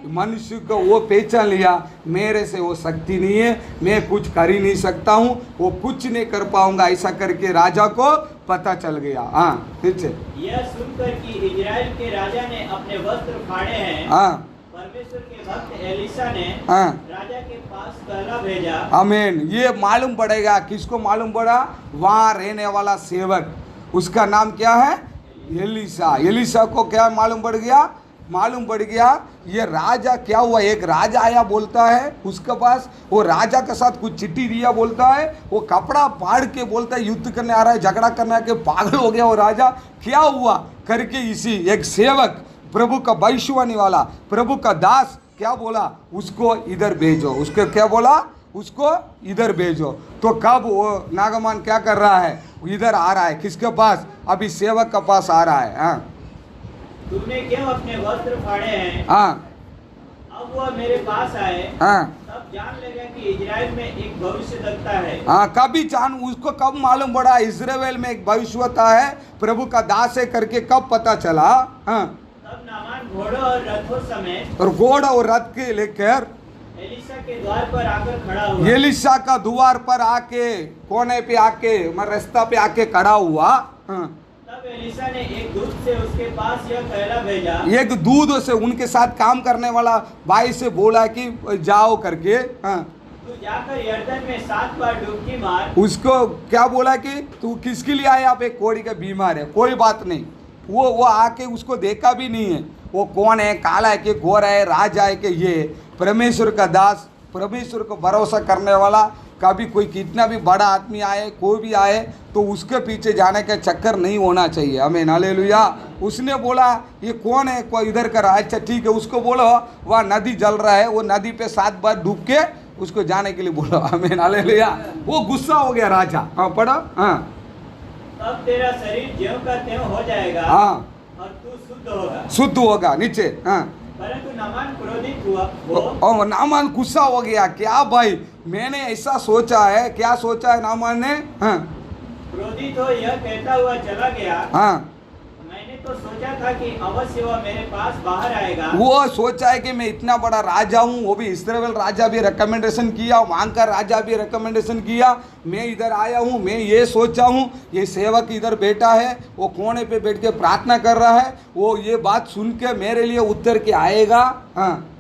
मनुष्य को वो पहचान लिया, मेरे से वो शक्ति नहीं है, मैं कुछ कर ही नहीं सकता हूँ, वो कुछ नहीं कर पाऊंगा, ऐसा करके राजा को पता चल गया। हाँ, पीछे यह सुनकर कि इजराइल के राजा ने अपने वस्त्र फाड़े हैं, हाँ, परमेश्वर के भक्त एलिशा ने हाँ, राजा के पास कहला भेजा। आमीन। ये मालूम पड़ेगा, किसको मालूम पड़ा? वहाँ रहने वाला सेवक, उसका नाम क्या है? एलिशा। एलिशा को क्या मालूम पड़ गया? मालूम पड़ गया ये राजा क्या हुआ, एक राजा आया बोलता है उसके पास, वो राजा के साथ कुछ चिट्ठी दिया बोलता है, वो कपड़ा फाड़ के बोलता है युद्ध करने आ रहा है, झगड़ा करने आके पागल हो गया वो राजा। क्या हुआ करके इसी एक सेवक, प्रभु का भविष्यवाणी वाला, प्रभु का दास क्या बोला, उसको इधर भेजो। उसको क्या बोला? उसको इधर भेजो। तो कब वो नागमान क्या कर रहा है? इधर आ रहा है, किसके पास? अभी सेवक के पास आ रहा है। हाँ, तुमने क्यों अपने वस्त्र फाड़े हैं? हाँ, अब वह मेरे पास आए, हाँ, तब जान लेगा कि इजराइल में एक भविष्यद्वक्ता है। हाँ, कभी जान, उसको कब मालूम पड़ा इस्राएल में एक भविष्यवक्ता है, प्रभु का दास है करके कब पता चला? हाँ, तब नामान घोड़ों और रथों समेत और घोड़ा और रथ के लेकर एलिशा के द्वार पर आकर खड़ा हुआ। एलिशा का द्वार पर आके, कोने पे आके, रास्ता पे आके खड़ा हुआ। हाँ, तब एलिशा ने एक दूत से उसके पास यह कहला भेजा, एक दूध से उनके साथ काम करने वाला भाई से बोला कि जाओ करके। हाँ, तू जाकर यर्दन में 7 बार डुबकी मार। उसको क्या बोला कि तू किसके लिए आया? आप एक कोड़ी का बीमार है, कोई बात नहीं। वो आके उसको देखा भी नहीं है, वो कौन है, काला है कि गोरा है, राजा है कि ये परमेश्वर का दास, परमेश्वर को भरोसा करने वाला। कभी कोई कितना भी बड़ा आदमी आए, कोई भी आए, तो उसके पीछे जाने का चक्कर नहीं होना चाहिए। आमीन, हालेलुया। उसने बोला ये कौन है, कोई इधर का रहा, अच्छा ठीक है, उसको बोलो वहाँ नदी जल रहा है, वो नदी पे 7 बार डूब के उसको जाने के लिए बोलो। आमीन, हालेलुया। वो गुस्सा हो गया राजा। हाँ, पढ़ो। हाँ, तब तेरा शरीर ज्यों का त्यों हो जाएगा, हाँ, और तू शुद्ध होगा। शुद्ध होगा। नीचे। हाँ, परंतु नामान क्रोधित हुआ और नामान गुस्सा हो गया, क्या भाई मैंने ऐसा सोचा है, क्या सोचा है नामान ने? हाँ, क्रोधित हो यह कहता हुआ चला गया, हाँ, मैंने तो सोचा था कि अवश्य वह मेरे पास बाहर आएगा। वो सोचा है कि मैं इतना बड़ा राजा हूँ, वो भी इस्राएल मांग भी रिकमेंडेशन किया, वहाँ का राजा भी रिकमेंडेशन किया, मैं इधर आया हूँ, मैं ये सोचा हूँ ये सेवक इधर बैठा है, वो कोने पे बैठ के प्रार्थना कर रहा है, वो ये बात सुन के मेरे लिए उत्तर के आएगा। हाँ,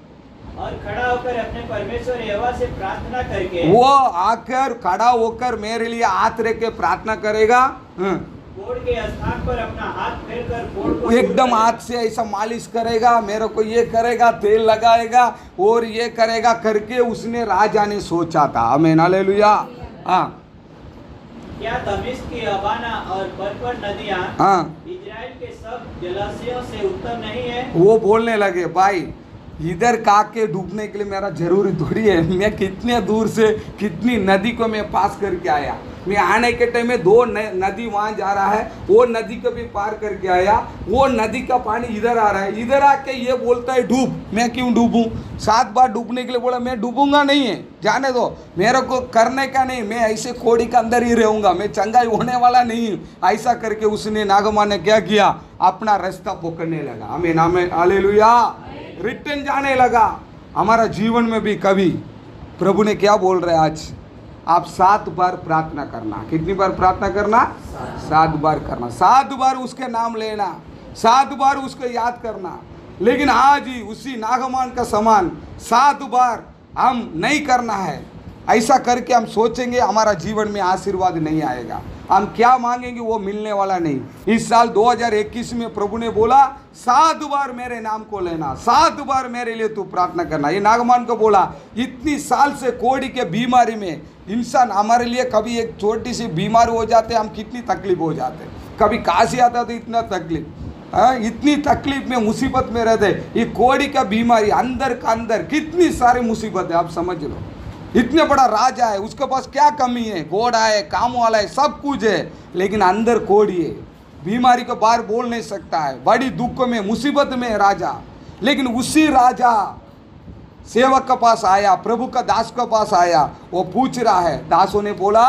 और खड़ा होकर अपने परमेश्वर यहोवा से प्रार्थना करके वो आकर खड़ा होकर मेरे लिए हाथ रख के प्रार्थना करेगा। हाँ, कोढ़ के स्थान पर अपना हाथ फेरकर कोढ़ को एकदम दूर हाथ से ऐसा मालिश करेगा, मेरे को ये करेगा, तेल लगाएगा और ये करेगा करके उसने राजा ने सोचा था। आमीन, हालेलुया। हाँ, क्या दमिश्क की अबाना और पर्पल नदियां हाँ, इजराइल के सब जलाशयों से उत्तम नहीं है? वो बोलने लगे भाई इधर का के डूबने के लिए मेरा जरूरी थोड़ी है। मैं कितने दूर से कितनी नदी को मैं पास करके आया। मैं आने के टाइम में 2 नदी वहाँ जा रहा है, वो नदी को भी पार करके आया। वो नदी का पानी इधर आ रहा है, इधर आके ये बोलता है डूब। मैं क्यों डूबूं? 7 बार डूबने के लिए बोला, मैं डूबूंगा नहीं है, जाने दो, मेरे को करने का नहीं, मैं ऐसे कोड़ी के अंदर ही रहूंगा, मैं चंगाई होने वाला नहीं हूँ। ऐसा करके उसने नागमा ने क्या किया? अपना रास्ता पकड़ने लगा। आमीन आमीन हालेलुया। रिटर्न जाने लगा। हमारा जीवन में भी कभी प्रभु ने क्या बोल रहे आज? आप 7 बार प्रार्थना करना। कितनी बार प्रार्थना करना? 7 बार करना। 7 बार उसके नाम लेना, 7 बार उसको याद करना। लेकिन आज ही उसी नागमान का समान 7 बार हम नहीं करना है। ऐसा करके हम सोचेंगे हमारा जीवन में आशीर्वाद नहीं आएगा, हम क्या मांगेंगे वो मिलने वाला नहीं। इस साल 2021 में प्रभु ने बोला 7 बार मेरे नाम को लेना, 7 बार मेरे लिए तू प्रार्थना करना। ये नागमान को बोला। इतनी साल से कोड़ी के बीमारी में इंसान, हमारे लिए कभी एक छोटी सी बीमारी हो जाते हम कितनी तकलीफ हो जाते, कभी काशी आता तो इतना तकलीफ, इतनी तकलीफ में मुसीबत में रहते। ये कोड़ी का बीमारी अंदर का अंदर कितनी सारी मुसीबत है, आप समझ लो। इतने बड़ा राजा है, उसके पास क्या कमी है? घोड़ा है, काम वाला है, सब कुछ है, लेकिन अंदर कोड़ी है। बीमारी को बाहर बोल नहीं सकता है, बड़ी दुख में मुसीबत में है राजा। लेकिन उसी राजा सेवक के पास आया, प्रभु का दास के पास आया, वो पूछ रहा है। दासों ने बोला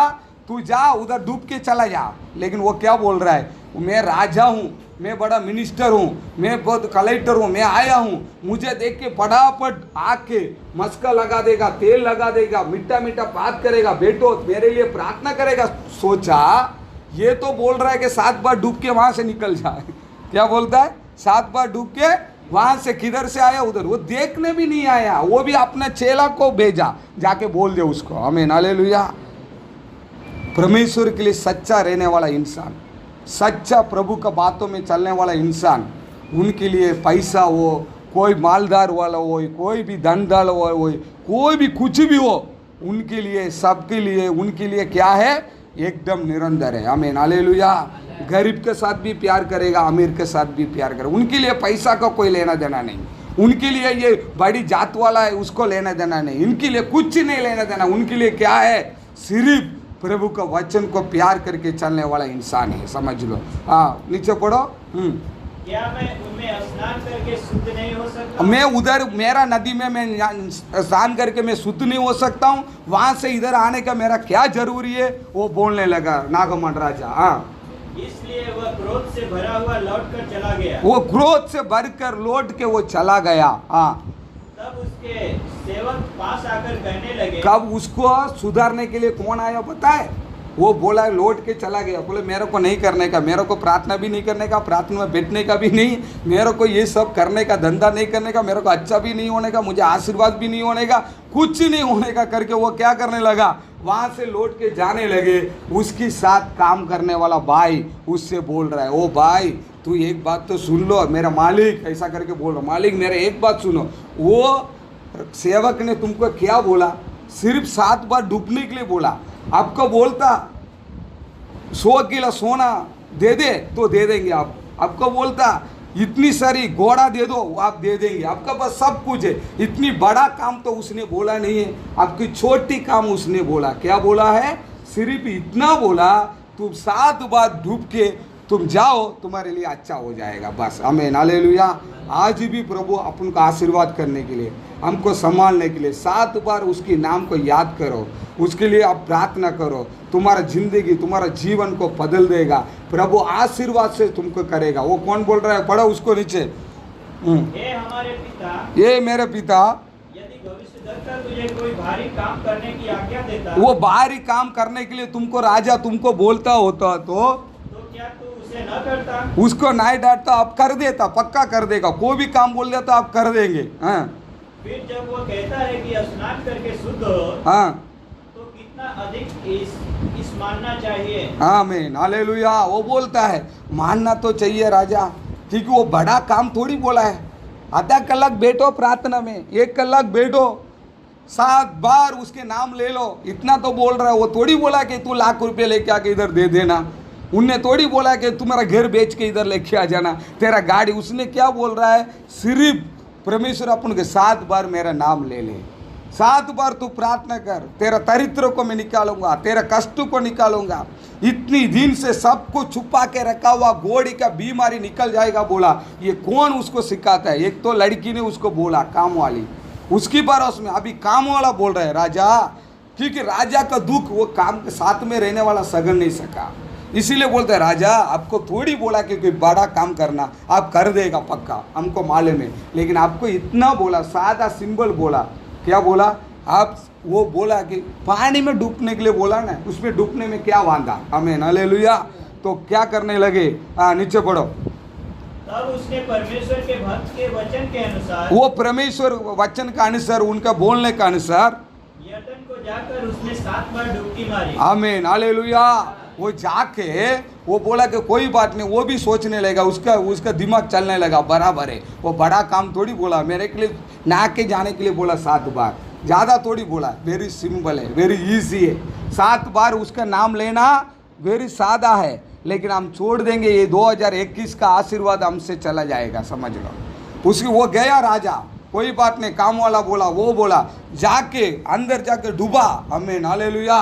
तू जा उधर डूब के चला जा। लेकिन वो क्या बोल रहा है? मैं राजा हूँ, मैं बड़ा मिनिस्टर हूँ, मैं बहुत कलेक्टर हूँ, मैं आया हूँ, मुझे देख के फटाफट आके मस्का लगा देगा, तेल लगा देगा, मीठा मीठा बात करेगा, बेटो मेरे लिए प्रार्थना करेगा। सोचा ये तो बोल रहा है कि 7 बार डूब के वहाँ से निकल जाए। क्या बोलता है? 7 बार डूब के वहाँ से किधर से आया? उधर। वो देखने भी नहीं आया, वो भी अपने चेला को भेजा, जाके बोल दे उसको। आमीन हालेलुया। परमेश्वर के लिए सच्चा रहने वाला इंसान, सच्चा प्रभु का बातों में चलने वाला इंसान, उनके लिए पैसा हो, कोई मालदार वाला हो, कोई भी धनदार हो, कोई भी कुछ भी हो, उनके लिए, सबके लिए, उनके लिए क्या है? एकदम निरंतर है। आमीन हालेलुया। गरीब के साथ भी प्यार करेगा, अमीर के साथ भी प्यार करेगा। उनके लिए पैसा का कोई लेना देना नहीं, उनके लिए ये बड़ी जात वाला है उसको लेना देना नहीं, इनके लिए कुछ नहीं लेना देना। उनके लिए क्या है? सिर्फ प्रभु का वचन को प्यार करके चलने वाला इंसान है, समझ लो। हाँ, नीचे पढ़ो। क्या मैं उनमें स्नान करके शुद्ध नहीं हो सकता? मैं उधर, मेरा नदी में मैं स्नान करके मैं शुद्ध नहीं हो सकता हूँ, वहां से इधर आने का मेरा क्या जरूरी है? वो बोलने लगा नागमन राजा। हाँ, इसलिए वह क्रोध से भरा हुआ लौट कर चला गया। वो क्रोध से भरकर लौट के वो चला गया। हाँ, तब उसके सेवक पास आकर कहने लगे। कब उसको सुधारने के लिए कौन आया पता है? वो बोला, लौट के चला गया। बोले मेरे को नहीं करने का, मेरे को प्रार्थना भी नहीं करने का, प्रार्थना में बैठने का भी नहीं, मेरे को ये सब करने का, धंधा नहीं करने का, मेरे को अच्छा भी नहीं होने का, मुझे आशीर्वाद भी नहीं होने का, कुछ नहीं होने का करके वो क्या करने लगा? वहाँ से लौट के जाने लगे। उसके साथ काम करने वाला भाई उससे बोल रहा है, ओ भाई तू एक बात तो सुन लो, मेरा मालिक ऐसा करके बोल रहा, मालिक मेरे एक बात सुनो। वो सेवक ने तुमको क्या बोला? सिर्फ 7 बार डूबने के लिए बोला। आपको बोलता 100 किलो सोना दे दे तो दे देंगे आपको बोलता इतनी सारी घोड़ा दे दो वो आप दे देंगे, आपका पास सब कुछ है। इतनी बड़ा काम तो उसने बोला नहीं है, आपकी छोटी काम उसने बोला। क्या बोला है? सिर्फ इतना बोला, तुम 7 बार डूब के तुम जाओ, तुम्हारे लिए अच्छा हो जाएगा, बस। आमीन हालेलुया। आज भी प्रभु अपन को आशीर्वाद करने के लिए, हमको संभालने के लिए 7 बार उसके नाम को याद करो, उसके लिए आप प्रार्थना करो, तुम्हारा जिंदगी, तुम्हारा जीवन को बदल देगा। प्रभु आशीर्वाद से तुमको करेगा। वो कौन बोल रहा है? पढ़ो उसको नीचे। हे हमारे पिता, ये मेरे पिता, यदि भविष्यद्वक्ता तुझे कोई भारी काम करने की आज्ञा देता, वो भारी काम करने के लिए तुमको राजा तुमको बोलता होता तो क्या तू उसे न करता? उसको नहीं डांटता, आप कर देता, पक्का कर देगा। कोई भी काम बोल देता आप कर देंगे। हाँ, फिर जब वो कहता है कि स्नान करके शुद्ध हो, हाँ, तो कितना अधिक इस मानना चाहिए। आमीन हालेलुया। वो बोलता है मानना तो चाहिए राजा, क्योंकि वो बड़ा काम थोड़ी बोला है। आधा कलाक बैठो प्रार्थना में, 1 कलाक बैठो, 7 बार उसके नाम ले लो, इतना तो बोल रहा है। वो थोड़ी बोला कि तू लाख रुपये लेके आके इधर दे देना, उनने थोड़ी बोला कि तुम्हारा घर बेच के इधर लेके आ जाना, तेरा गाड़ी। उसने क्या बोल रहा है? सिर्फ परमेश्वर अपन के 7 बार मेरा नाम ले ले, 7 बार तू प्रार्थना कर, तेरा दरिद्र को मैं निकालूंगा, तेरा कष्ट को निकालूंगा। इतनी दिन से सबको छुपा के रखा हुआ घोड़ी का बीमारी निकल जाएगा बोला। ये कौन उसको सिखाता है? एक तो लड़की ने उसको बोला, काम वाली, उसकी भरोसे में अभी काम वाला बोल रहा है राजा, क्योंकि राजा का दुख वो काम के साथ में रहने वाला सगन नहीं सका, इसीलिए बोलते हैं राजा आपको थोड़ी बोला कि कोई बड़ा काम करना, आप कर देगा पक्का, हमको मालूम है, लेकिन आपको इतना बोला, सादा सिंबल बोला। क्या बोला? आप वो बोला कि पानी में डूबने के लिए बोला ना, उसमें डूबने में क्या वांधा, आमीन हालेलुया। तो क्या करने लगे? नीचे पढ़ो। तब उसने परमेश्वर के भक्त के वचन के अनुसार, वो परमेश्वर वचन का अनुसार, उनका बोलने का अनुसार यरदन को जाकर उसने 7 बार डुबकी मारी। आमीन हालेलुया। वो जाके वो बोला कि कोई बात नहीं, वो भी सोचने लगा, उसका दिमाग चलने लगा, बराबर है, वो बड़ा काम थोड़ी बोला, मेरे के लिए ना के जाने के लिए बोला 7 बार, ज़्यादा थोड़ी बोला, वेरी सिंपल है, वेरी इजी है। 7 बार उसका नाम लेना वेरी सादा है, लेकिन हम छोड़ देंगे, ये 2021 का आशीर्वाद हमसे चला जाएगा, समझ लो। उसकी वो गया राजा, कोई बात नहीं, काम वाला बोला, वो बोला, जाके अंदर जाके डूबा, आमीन हालेलुया।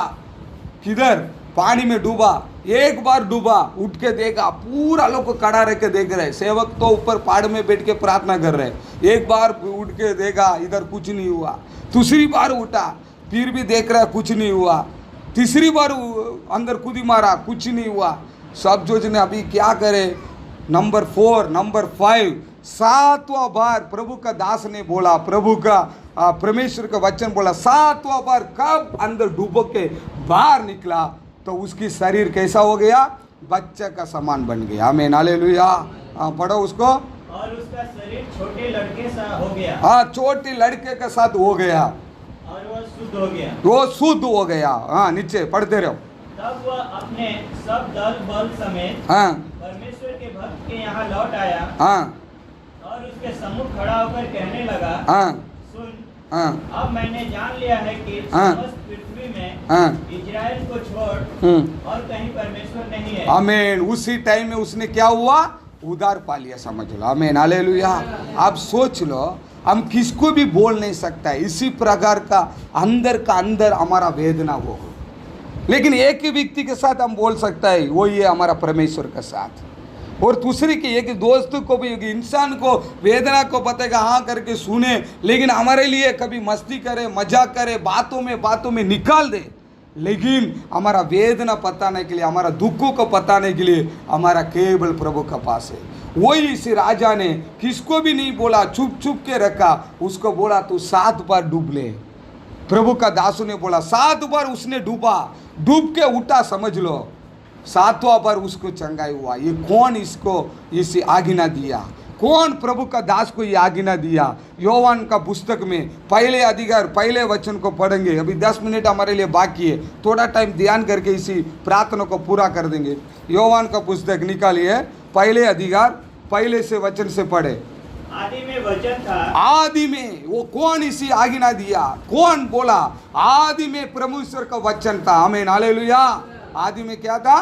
किधर? पानी में डूबा। एक बार डूबा, उठ के देखा, पूरा लोग खड़ा रह के देख रहे, सेवक तो ऊपर पहाड़ में बैठ के प्रार्थना कर रहे। एक बार उठ के देखा, इधर कुछ नहीं हुआ। दूसरी बार उठा, फिर भी देख रहा, कुछ नहीं हुआ। तीसरी बार अंदर कूदी मारा, कुछ नहीं हुआ। सब जोजने अभी क्या करे? नंबर 4, नंबर 5, 7वां बार प्रभु का दास ने बोला, प्रभु का परमेश्वर का वचन बोला, 7वां बार कब अंदर डूबो के बाहर निकला तो उसकी शरीर कैसा हो गया? बच्चे का समान बन गया, आमीन हालेलुया। पढ़ो उसको। और उसका शरीर छोटे लड़के सा हो गया। हाँ, छोटे लड़के के साथ हो गया, और वह शुद्ध हो गया। वो शुद्ध हो गया। हाँ, नीचे पढ़ते रहो। तब वह अपने सब दल बल समेत परमेश्वर के भक्त के यहाँ लौट आया। और उसके सम्मुख खड़ा होकर कहने लगा, सुन, अब मैंने जान लिया है कि समस्त पृथ्वी में इजराइल को छोड़ और कहीं परमेश्वर नहीं है। आमीन। उसी टाइम में उसने क्या हुआ? उधार पा लिया, समझ लो, आमीन हालेलुया। आप सोच लो, हम किसको भी बोल नहीं सकता है, इसी प्रकार का अंदर हमारा वेदना हो, लेकिन एक ही व्यक्ति के साथ हम बोल सकता है, वो ये हमारा परमेश्वर के साथ। और दूसरी की एक दोस्त को भी, एक इंसान को वेदना को बताएगा, हाँ करके सुने, लेकिन हमारे लिए कभी मस्ती करे, मजाक करे, बातों में निकाल दे, लेकिन हमारा वेदना बताने के लिए, हमारा दुखों को बताने के लिए हमारा केवल प्रभु का पास है। वही इसी राजा ने किसको भी नहीं बोला, छुप के रखा, उसको बोला तू 7 बार डूब ले। प्रभु का दासू ने बोला, 7 बार उसने डूबा, डूब के उठा, समझ लो, 7वां बार उसको चंगाई हुआ। ये कौन इसको इसे आज्ञा दिया? कौन प्रभु का दास को ये आज्ञा दिया? योवान का पुस्तक में पहले अधिकार, पहले वचन को पढ़ेंगे। अभी 10 मिनट हमारे लिए बाकी है, थोड़ा टाइम ध्यान करके इसी प्रार्थना को पूरा कर देंगे। योवान का पुस्तक निकालिए, पहले अधिकार, पहले से वचन से पढ़े। आदि में वचन था। आदि में वो कौन इसी आज्ञा दिया? कौन बोला? आदि में परमेश्वर का वचन था, आमीन हालेलुया। आदि में क्या था?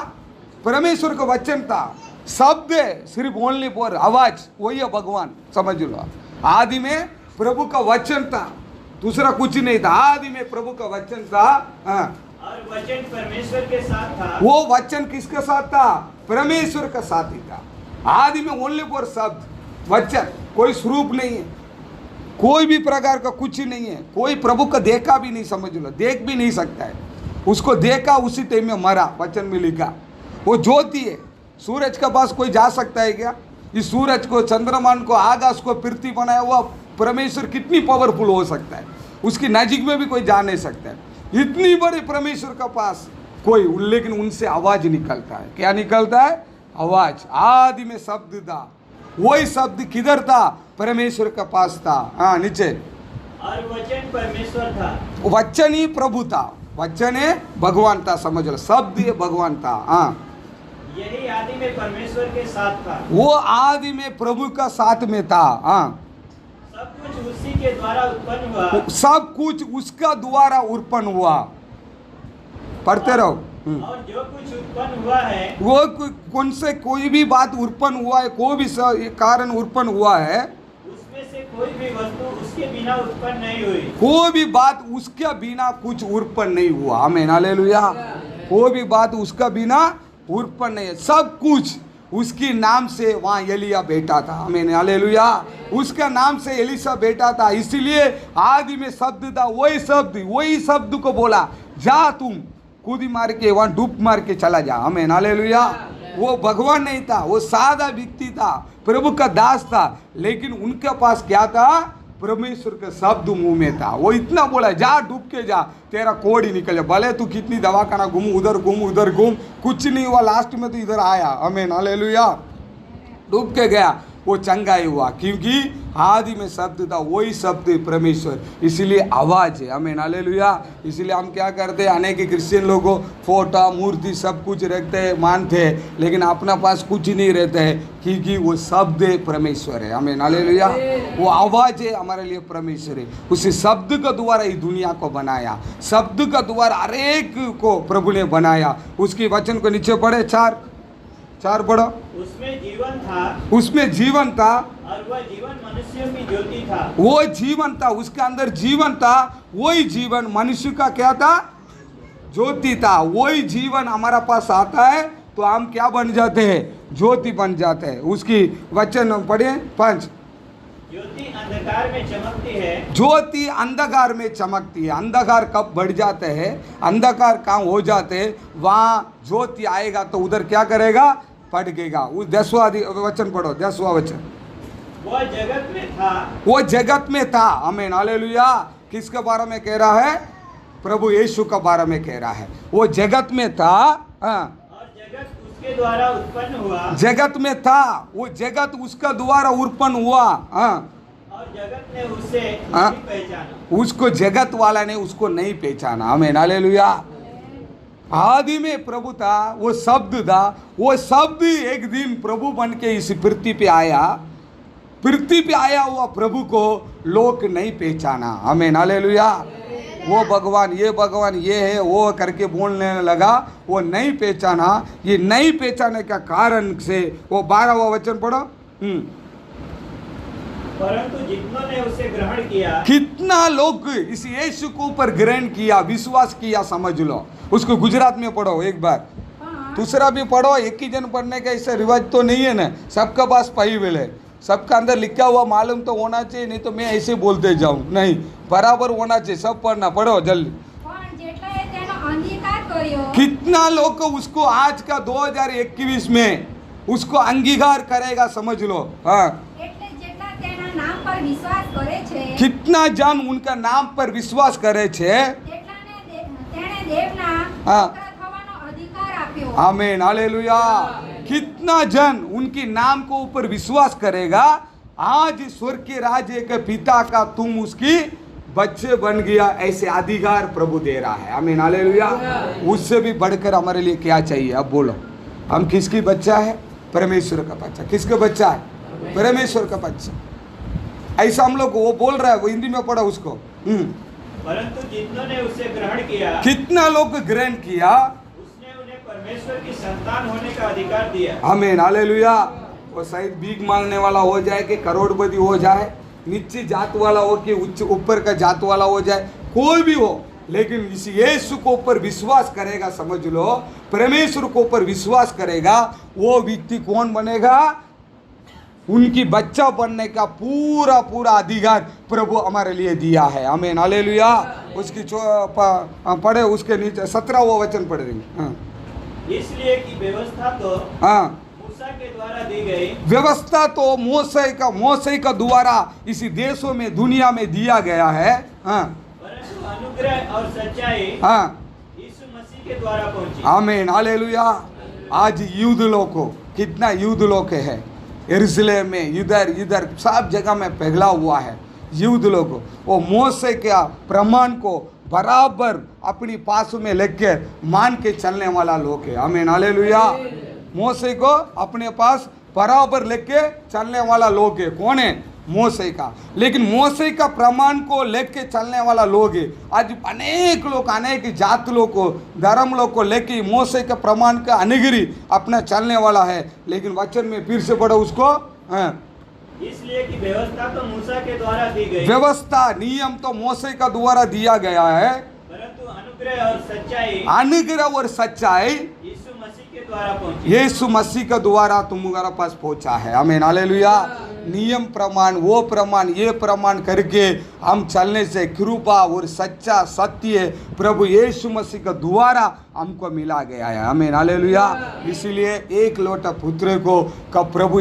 परमेश्वर का वचन था। शब्द सिर्फ ओनली फॉर आवाज, वही है भगवान, समझ लो। आदि में प्रभु का वचन था, दूसरा कुछ नहीं था। आदि में प्रभु का वचन था, और वचन परमेश्वर के साथ था। वो वचन किसके साथ था? परमेश्वर का साथ ही था। आदि में ओनली फॉर शब्द, वचन, कोई स्वरूप नहीं है, कोई भी प्रकार का कुछ ही नहीं है। कोई प्रभु का देखा भी नहीं, समझ लो, देख भी नहीं सकता है। उसको देखा, उसी टाइम में मरा, वचन में लिखा। वो ज्योति है, सूरज के पास कोई जा सकता है क्या? इस सूरज को, चंद्रमान को, आकाश को, पृथ्वी बनाया हुआ परमेश्वर कितनी पावरफुल हो सकता है? उसकी नजीक में भी कोई जा नहीं सकता है। इतनी बड़े परमेश्वर के पास कोई, लेकिन उनसे आवाज निकलता है। क्या निकलता है? आवाज। आदि में शब्द था, वही शब्द किधर था? परमेश्वर के पास था। हाँ, नीचे। और वचन परमेश्वर था। वचन ही प्रभु था, वचन है भगवान था, समझ लो, शब्द ये भगवान था। हाँ, यही आदि में परमेश्वर के साथ था। वो आदि में प्रभु का साथ में था। हाँ, सब कुछ उसी के द्वारा उत्पन्न हुआ। सब कुछ उसका द्वारा उत्पन्न हुआ। पढ़ते रहो। और जो कुछ उत्पन्न हुआ है, वो कौन से कोई भी बात उत्पन्न हुआ है, कोई भी कारण उत्पन्न हुआ है, उसमें से कोई भी वस्तु उसके बिना उत्पन्न नहीं हुई। कोई भी बात उसके बिना कुछ उत्पन्न नहीं हुआ। आमीन, हालेलुया। कोई भी बात उसका बिना उत्पन्न नहीं है। सब कुछ उसकी नाम से वहाँ एलिया बेटा था। आमीन, हालेलुया। उसका नाम से एलिसा बेटा था, इसलिए आदि में शब्द था, वही शब्द को बोला, जा तुम कूदी मार के वहाँ डूब मार के चला जा। आमीन, हालेलुया। वो भगवान नहीं था, वो सादा व्यक्ति था, प्रभु का दास था, लेकिन उनके पास क्या था? परमेश्वर का शब्द मुंह में था। वो इतना बोला, जा डूब के जा, तेरा कोड ही निकल जा। भले तू कितनी दवाखाना घूम, उधर घूम, कुछ नहीं हुआ, लास्ट में तो इधर आया। आमीन, हालेलुया। डूब के गया, वो चंगा ही हुआ, क्योंकि आदि में शब्द था, वही शब्द परमेश्वर, इसीलिए आवाज है। आमीन, हालेलुया। इसीलिए हम क्या करते हैं, अनेक क्रिश्चियन लोगों फोटो मूर्ति सब कुछ रखते हैं, मानते हैं, लेकिन अपना पास कुछ नहीं रहता है, क्योंकि वो शब्द परमेश्वर है। आमीन, हालेलुया। वो आवाज है, हमारे लिए परमेश्वर है। उसी शब्द का द्वारा ही दुनिया को बनाया, शब्द का द्वारा हर एक को प्रभु ने बनाया। उसके वचन को नीचे पढ़े, चार पढ़ो। उसमें जीवन था, और वह जीवन मनुष्यों की ज्योति था। वो जीवन था, उसके अंदर जीवन था, वही जीवन मनुष्य का क्या था? ज्योति था। वही जीवन हमारा पास आता है तो हम क्या बन जाते हैं? ज्योति बन जाते हैं। उसकी वचन पढ़े 5। ज्योति अंधकार में चमकती है। ज्योति अंधकार में चमकती है। अंधकार कब बढ़ जाते हैं, अंधकार काम हो जाते हैं, वहाँ ज्योति आएगा तो उधर क्या करेगा? पड़ेगा। वो 10वां वचन पढ़ो, 10वां वचन। वो जगत में था। आमीन, हालेलुया। किसके बारे में कह रहा है? प्रभु यीशु के बारे में कह रहा है। वो जगत में था, और जगत उसके द्वारा उत्पन्न हुआ। जगत में था, वो जगत उसका द्वारा उत्पन्न हुआ। और जगत ने उसे नहीं पहचाना। उसको जगत वाला ने उसको नहीं पहचाना। आमीन, हालेलुया। आदि में प्रभु था, वो शब्द था, वो शब्द एक दिन प्रभु बन के इस पृथ्वी पे आया। पृथ्वी पे आया हुआ प्रभु को लोग नहीं पहचाना। आमीन, हालेलुया। वो भगवान ये है वो करके बोलने लगा, वो नहीं पहचाना। ये नहीं पहचाने का कारण से वो 12वां वचन पढ़ो। परंतु जितनों ने उसे ग्रहण किया, कितना लोग इस यीशु को ऊपर ग्रहण किया, विश्वास किया, समझ लो। उसको गुजरात में पढ़ो एक बार, दूसरा भी पढ़ो। एक ही जन पढ़ने का ऐसा रिवाज तो नहीं है ना, सबका पास बाइबल है, सबका अंदर लिखा हुआ मालूम तो होना चाहिए, नहीं तो मैं ऐसे बोलते जाऊं, नहीं, बराबर होना चाहिए, सब पढ़ना। पढ़ो जल्दी। कितना लोग उसको आज का 2021 में उसको अंगीकार करेगा, समझ लो। हाँ, कितना जन उनका नाम पर विश्वास करे छे। आमीन, हालेलुया। कितना जन उनके नाम को ऊपर विश्वास करेगा, आज स्वर्ग के राज्य के पिता का तुम उसकी बच्चे बन गया, ऐसे अधिकार प्रभु दे रहा है। आमीन, हालेलुया। उससे भी बढ़कर हमारे लिए क्या चाहिए? अब बोलो, हम किसकी बच्चा है? परमेश्वर का बच्चा। किसका बच्चा है? परमेश्वर का बच्चा। ऐसा हम लोग वो बोल रहा है, वो हिंदी में पढ़ा उसको। परंतु जितनों ने उसे ग्रहण किया, कितना लोग ग्रहण किया, उसने उन्हें परमेश्वर की संतान होने का अधिकार दिया। आमीन, हालेलुया। वो शायद भीख मांगने वाला हो जाए कि करोड़पति हो जाए, नीचे जात वाला हो कि उच्च ऊपर का जात वाला हो जाए, कोई भी हो, लेकिन इस यीशु को ऊपर विश्वास करेगा, समझ लो, परमेश्वर को ऊपर विश्वास करेगा, वो व्यक्ति कौन बनेगा? उनकी बच्चा बनने का पूरा पूरा अधिकार प्रभु हमारे लिए दिया है। आमीन, हालेलुया। उसकी पढ़े, उसके नीचे 17वां वचन पढ़ देंगे। इसलिए कि व्यवस्था तो मूसा के द्वारा दी गई। व्यवस्था तो मोसे का द्वारा इसी देशों में, दुनिया में दिया गया है। परंतु अनुग्रह और सच्चाई यीशु मसीह के द्वारा पहुंची। आमीन, हालेलुया। आज युद्ध लोग को, कितना युद्ध लोग है यरूशलेम में, इधर सब जगह में फैला हुआ है युद्ध लोग। वो मोसे के प्रमाण को बराबर अपनी पास में लेकर मान के चलने वाला लोग है। आमीन, हालेलुया। मोसे को अपने पास बराबर लेके चलने वाला लोग है। कौन है? मोसे का। लेकिन मोसे का प्रमाण को लेके चलने वाला लोग है। आज अनेक लोग, अनेक जात लोग को, धर्म लोग को लेके मोसे के प्रमाण का अनुग्रही अपना चलने वाला है। लेकिन वचन में फिर से पढ़ो उसको, इसलिए कि व्यवस्था तो मूसा के द्वारा दी गई, व्यवस्था नियम तो मोसे का द्वारा दिया गया है, परंतु अनुग्रह और सच्चाई अनुग्रह और सच्चाई यीशु मसीह के द्वारा पहुंची। यीशु मसीह के द्वारा तुम्हारे पास पहुंचा है। आमीन, हालेलुया। नियम प्रमाण, वो प्रमाण, ये प्रमाण करके हम चलने से कृपा और सच्चा सत्य प्रभु यीशु मसीह के द्वारा हमको मिला गया है। आमीन, हालेलुया। इसीलिए एक लोटा पुत्र को कब प्रभु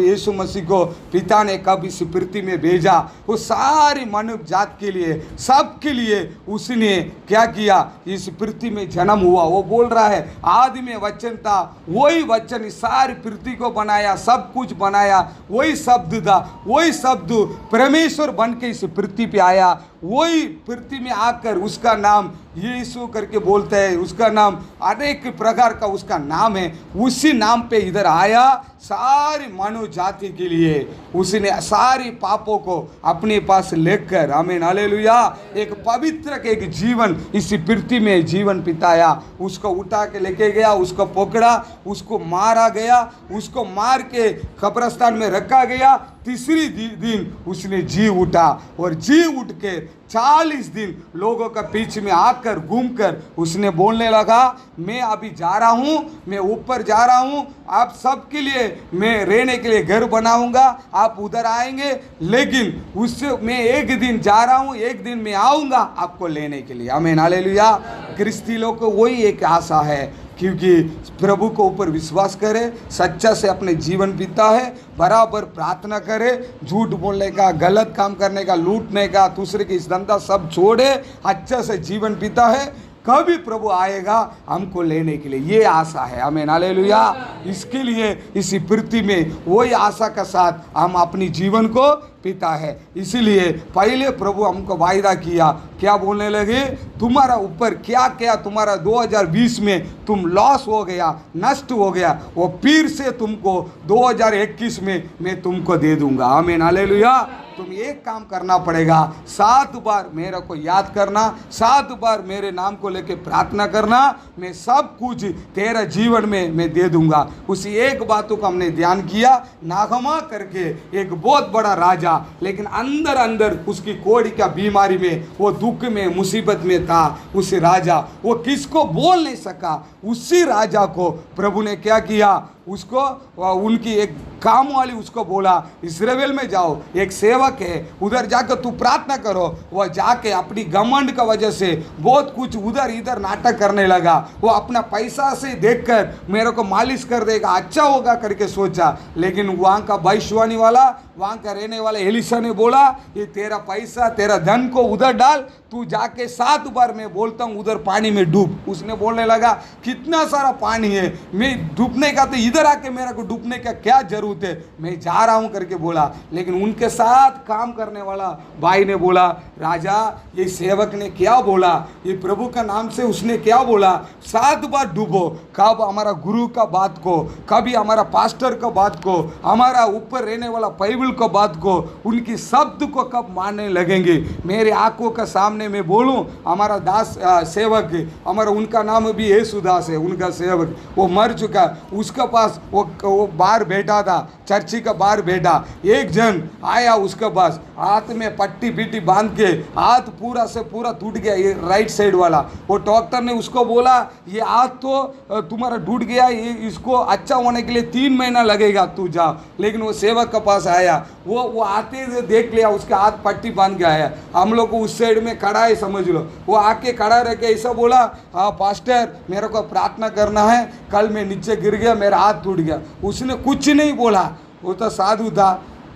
यीशु मसीह को पिता ने कब इस पृथ्वी में भेजा, वो सारी मानव जात के लिए, सबके लिए उसने क्या किया, इस पृथ्वी में जन्म हुआ। वो बोल रहा है आदि में वचन था, वही वचन इस सारी पृथ्वी को बनाया, सब कुछ बनाया, वही शब्द था, वही शब्द परमेश्वर बन के इस पृथ्वी पे आया, वही पृथ्वी में आकर उसका नाम यीशु करके बोलते हैं, उसका नाम अनेक प्रकार का उसका नाम है, उसी नाम पे इधर आया सारी मानव जाति के लिए। उसने सारी पापों को अपने पास लेकर, आमीन, हालेलुया, एक पवित्र के एक जीवन इस पृथ्वी में जीवन बिताया। उसको उठा के लेके गया, उसको पकड़ा, उसको मारा गया, उसको मार के कब्रिस्तान में रखा गया। तीसरी दिन उसने जी उठा और जी उठ के 40 दिन लोगों का बीच में आकर घूमकर उसने बोलने लगा, मैं अभी जा रहा हूँ, मैं ऊपर जा रहा हूँ, आप सबके लिए मैं रहने के लिए घर बनाऊंगा, आप उधर आएंगे, लेकिन उससे मैं एक दिन जा रहा हूँ, एक दिन मैं आऊँगा आपको लेने के लिए। आमीन, हालेलुया। क्रिस्ती लोग को वही एक आशा है, क्योंकि प्रभु को ऊपर विश्वास करे, सच्चा से अपने जीवन बीता है, बराबर प्रार्थना करे, झूठ बोलने का, गलत काम करने का, लूटने का, दूसरे की इस धंधा सब छोड़े, अच्छा से जीवन बीता है, कभी प्रभु आएगा हमको लेने के लिए, ये आशा है। आमीन, हालेलुया। इसके लिए इसी पृथ्वी में वही आशा के साथ हम अपनी जीवन को पिता है। इसीलिए पहले प्रभु हमको वायदा किया, क्या बोलने लगे, तुम्हारा ऊपर क्या क्या तुम्हारा 2020 में तुम लॉस हो गया, नष्ट हो गया, वो फिर से तुमको 2021 में मैं तुमको दे दूंगा। आमीन, हालेलुया। तुम एक काम करना पड़ेगा, 7 बार मेरे को याद करना, 7 बार मेरे नाम को लेके प्रार्थना करना, मैं सब कुछ तेरा जीवन में मैं दे दूंगा। उसी एक बातों को हमने ध्यान किया। नागमा करके एक बहुत बड़ा राजा, लेकिन अंदर अंदर उसकी कोड़ी का बीमारी में, वो दुख में, मुसीबत में था। उस राजा वो किसको बोल नहीं सका, उसी राजा को प्रभु ने क्या किया, उसको उनकी एक काम वाली उसको बोला, इस्राएल में जाओ, एक सेवक है, उधर जाकर तू प्रार्थना करो। वह जाके अपनी घमंड का वजह से बहुत कुछ उधर इधर नाटक करने लगा। वो अपना पैसा से देखकर मेरे को मालिश कर देगा, अच्छा होगा करके सोचा, लेकिन वहाँ का भविष्यवाणी वाला, वहाँ का रहने वाला एलिशा ने बोला, ये तेरा पैसा, तेरा धन को उधर डाल, तू जाके 7 बार मैं बोलता हूँ उधर पानी में डूब। उसने बोलने लगा, कितना सारा पानी है, मैं डूबने का तो इधर आके मेरे को डूबने का क्या जरूरत है, मैं जा रहा हूँ करके बोला। लेकिन उनके साथ काम करने वाला भाई ने बोला, राजा ये सेवक ने क्या बोला, ये प्रभु का नाम से उसने क्या बोला, 7 बार डूबो। कब हमारा गुरु का बात को, कभी हमारा पास्टर का बात को, हमारा ऊपर रहने वाला बाइबल का बात को, उनकी शब्द को कब मानने लगेंगे। मेरे आंखों के सामने मैं बोलूं, हमारा दास सेवक, हमारा उनका नाम भी येसुदास है, उनका सेवक, वो मर चुका, उसका पास वो बाहर बैठा था, चर्ची का बाहर बैठा, एक जन आया उसके पास, हाथ में पट्टी पीटी बांध के, हाथ पूरा से पूरा टूट गया, ये राइट साइड वाला। वो डॉक्टर ने उसको बोला, ये हाथ तो तुम्हारा टूट गया, ये इसको अच्छा होने के लिए 3 महीना लगेगा, तू जा। लेकिन वो सेवक के पास आया, वो आते देख लिया, उसका हाथ पट्टी बांध के आया, हम लोग को उस साइड में खड़ा है समझ लो। वो आके खड़ा रह के ऐसा बोला, हाँ पास्टर मेरे को प्रार्थना करना है, कल मैं नीचे गिर गया, मेरा हाथ टूट गया। उसने कुछ नहीं बोला, वो तो साधु था,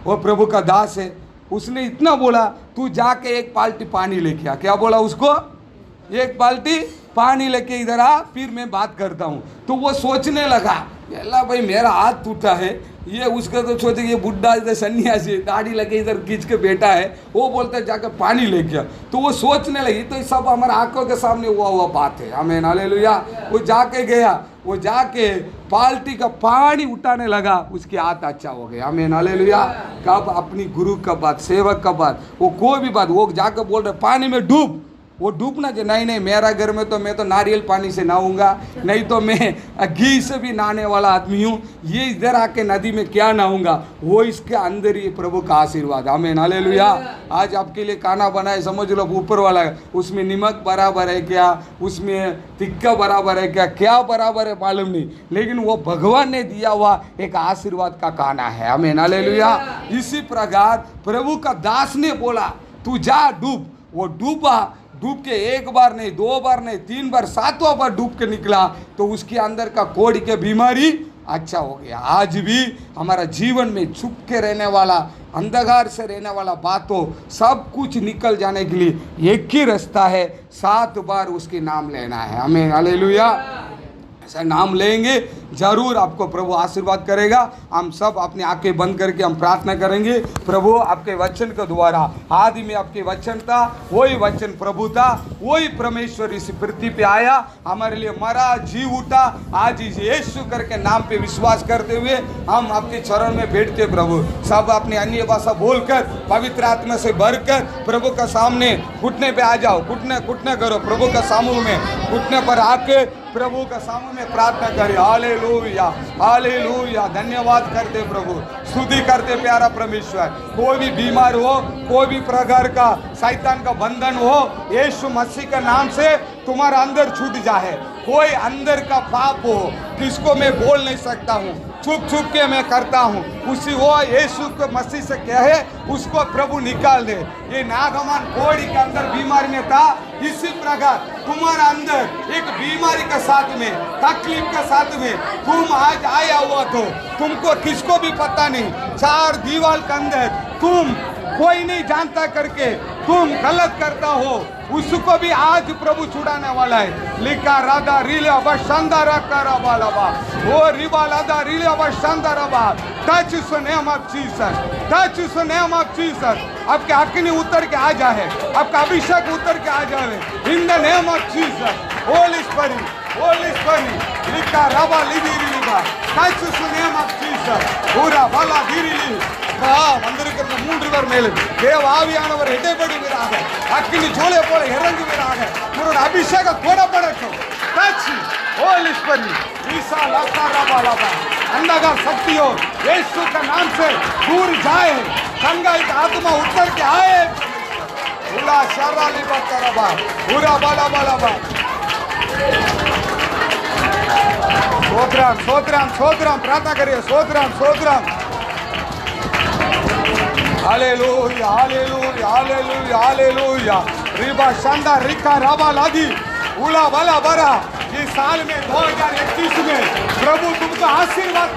वो प्रभु का दास है। उसने इतना बोला, तू जाके 1 बाल्टी पानी लेके आ। क्या बोला उसको, 1 बाल्टी पानी लेके इधर आ, फिर मैं बात करता हूँ। तो वो सोचने लगा, अल्लाह भाई मेरा हाथ टूटा है, ये उसका तो सोचे ये बुढ़ा इधर सन्यासी दाढ़ी लगे इधर खींच के बैठा है, वो बोलता है जाकर पानी लेके आ। तो वो सोचने लगी, तो सब हमारे आंखों के सामने हुआ बात है। आमीन, हालेलुया। वो जाके गया, वो जाके बाल्टी का पानी उठाने लगा, उसके हाथ अच्छा हो गया। आमीन, हालेलुया। कब अपनी गुरु का बात, सेवक का बात, वो कोई भी बात, वो जाकर बोल रहे पानी में डूब, वो डूबना चाहिए। नहीं नहीं, मेरा घर में तो मैं तो नारियल पानी से नहाऊंगा, नहीं तो मैं घी से भी नहाने वाला आदमी हूँ, ये इधर आके नदी में क्या नहाऊंगा। वो इसके अंदर ही प्रभु का आशीर्वाद। आमीन, हालेलुया। आज आपके लिए खाना बनाए, समझ लो ऊपर वाला है, उसमें नमक बराबर है क्या, उसमें तिक्का बराबर है क्या, क्या बराबर है मालूम नहीं, लेकिन वो भगवान ने दिया हुआ एक आशीर्वाद का खाना है। आमीन, हालेलुया। इसी प्रकार प्रभु का दास ने बोला तू जा डूब, वो डूबा, डूब के एक बार नहीं, 2 बार नहीं, 3 बार, 7वां बार डूब के निकला तो उसके अंदर का कोढ़ के बीमारी अच्छा हो गया। आज भी हमारा जीवन में छुप के रहने वाला, अंधकार से रहने वाला बातों सब कुछ निकल जाने के लिए एक ही रास्ता है, 7 बार उसके नाम लेना है। आमीन, हालेलुया। ऐसा नाम लेंगे जरूर आपको प्रभु आशीर्वाद करेगा। हम सब अपनी आंखें बंद करके हम प्रार्थना करेंगे। प्रभु आपके वचन के द्वारा, आदि में आपके वचन था, वही वचन प्रभु था, वही परमेश्वर इस पृथ्वी पे आया, हमारे लिए मरा, जी उठा। आज इस यीशु करके नाम पे विश्वास करते हुए हम आपके चरण में बैठते प्रभु, सब अपनी अन्य भाषा बोलकर पवित्र आत्मा से भरकर प्रभु का सामने घुटने पे आ जाओ, घुटने करो प्रभु का समूह में, घुटने पर आके प्रभु का सामने में प्रार्थना करें। Hallelujah, hallelujah. धन्यवाद करते प्रभु, स्तुति करते प्यारा परमेश्वर। कोई भी बीमार हो, कोई भी प्रकार का शैतान का बंधन हो, यीशु मसीह के नाम से तुम्हारा अंदर छूट जाए। कोई अंदर का पाप हो जिसको मैं बोल नहीं सकता हूँ, छुप छुप के मैं करता हूँ, उसी वो यीशु को मसीह से कहे उसको प्रभु निकाल दे। ये नागमान कोड़ी के अंदर बीमारी में था, इसी प्रकार तुम्हारा अंदर एक बीमारी के साथ में, तकलीफ के साथ में तुम आज आया हुआ तो तुमको किसको भी पता नहीं, 4 दीवार के अंदर तुम कोई नहीं जानता करके तुम गलत करता हो, उसको भी आज प्रभु छुड़ाने वाला है। लिखा राधा रीले अब शानदार कराबालाबा, वो रिबा राधा रीले अब शानदार बा। टच इस नेम ऑफ जीसस, टच इस नेम ऑफ जीसस। आपके अग्नि उतर के आ जाए, आपका अभिषेक उतर के आ जाए in the name of Jesus. Holi spirit, Holi spirit, लिखा राबा लिदी रिबा, टच इस नेम ऑफ जीसस। पूरा वाला धीरे வந்திருக்கிற 3 பேர் மேலும் தேவ ஆவியானவர் இடைபடுவீராக, அக்கினி ஜோலை போல இறங்குவீராக, உங்களுடைய அபிஷேகம் போடப்படட்டும்। டச் होली स्पिरिट, ईसा लाका रबा लबा, अंधकार शक्तियों यीशु के नाम से दूर जाए, संगाई का आत्मा उतर के आए। उला शराली बकरबा, पूरा बाला बाला बा। सोत्रम सोत्रम सोत्रम, प्रार्थना करिए, सोत्रम सोत्रम। Hallelujah, hallelujah, hallelujah, hallelujah. रिबा शांदा रिका राबा लादी, उला वाला बरा। इस साल में 2021 में प्रभु तुमको आशीर्वाद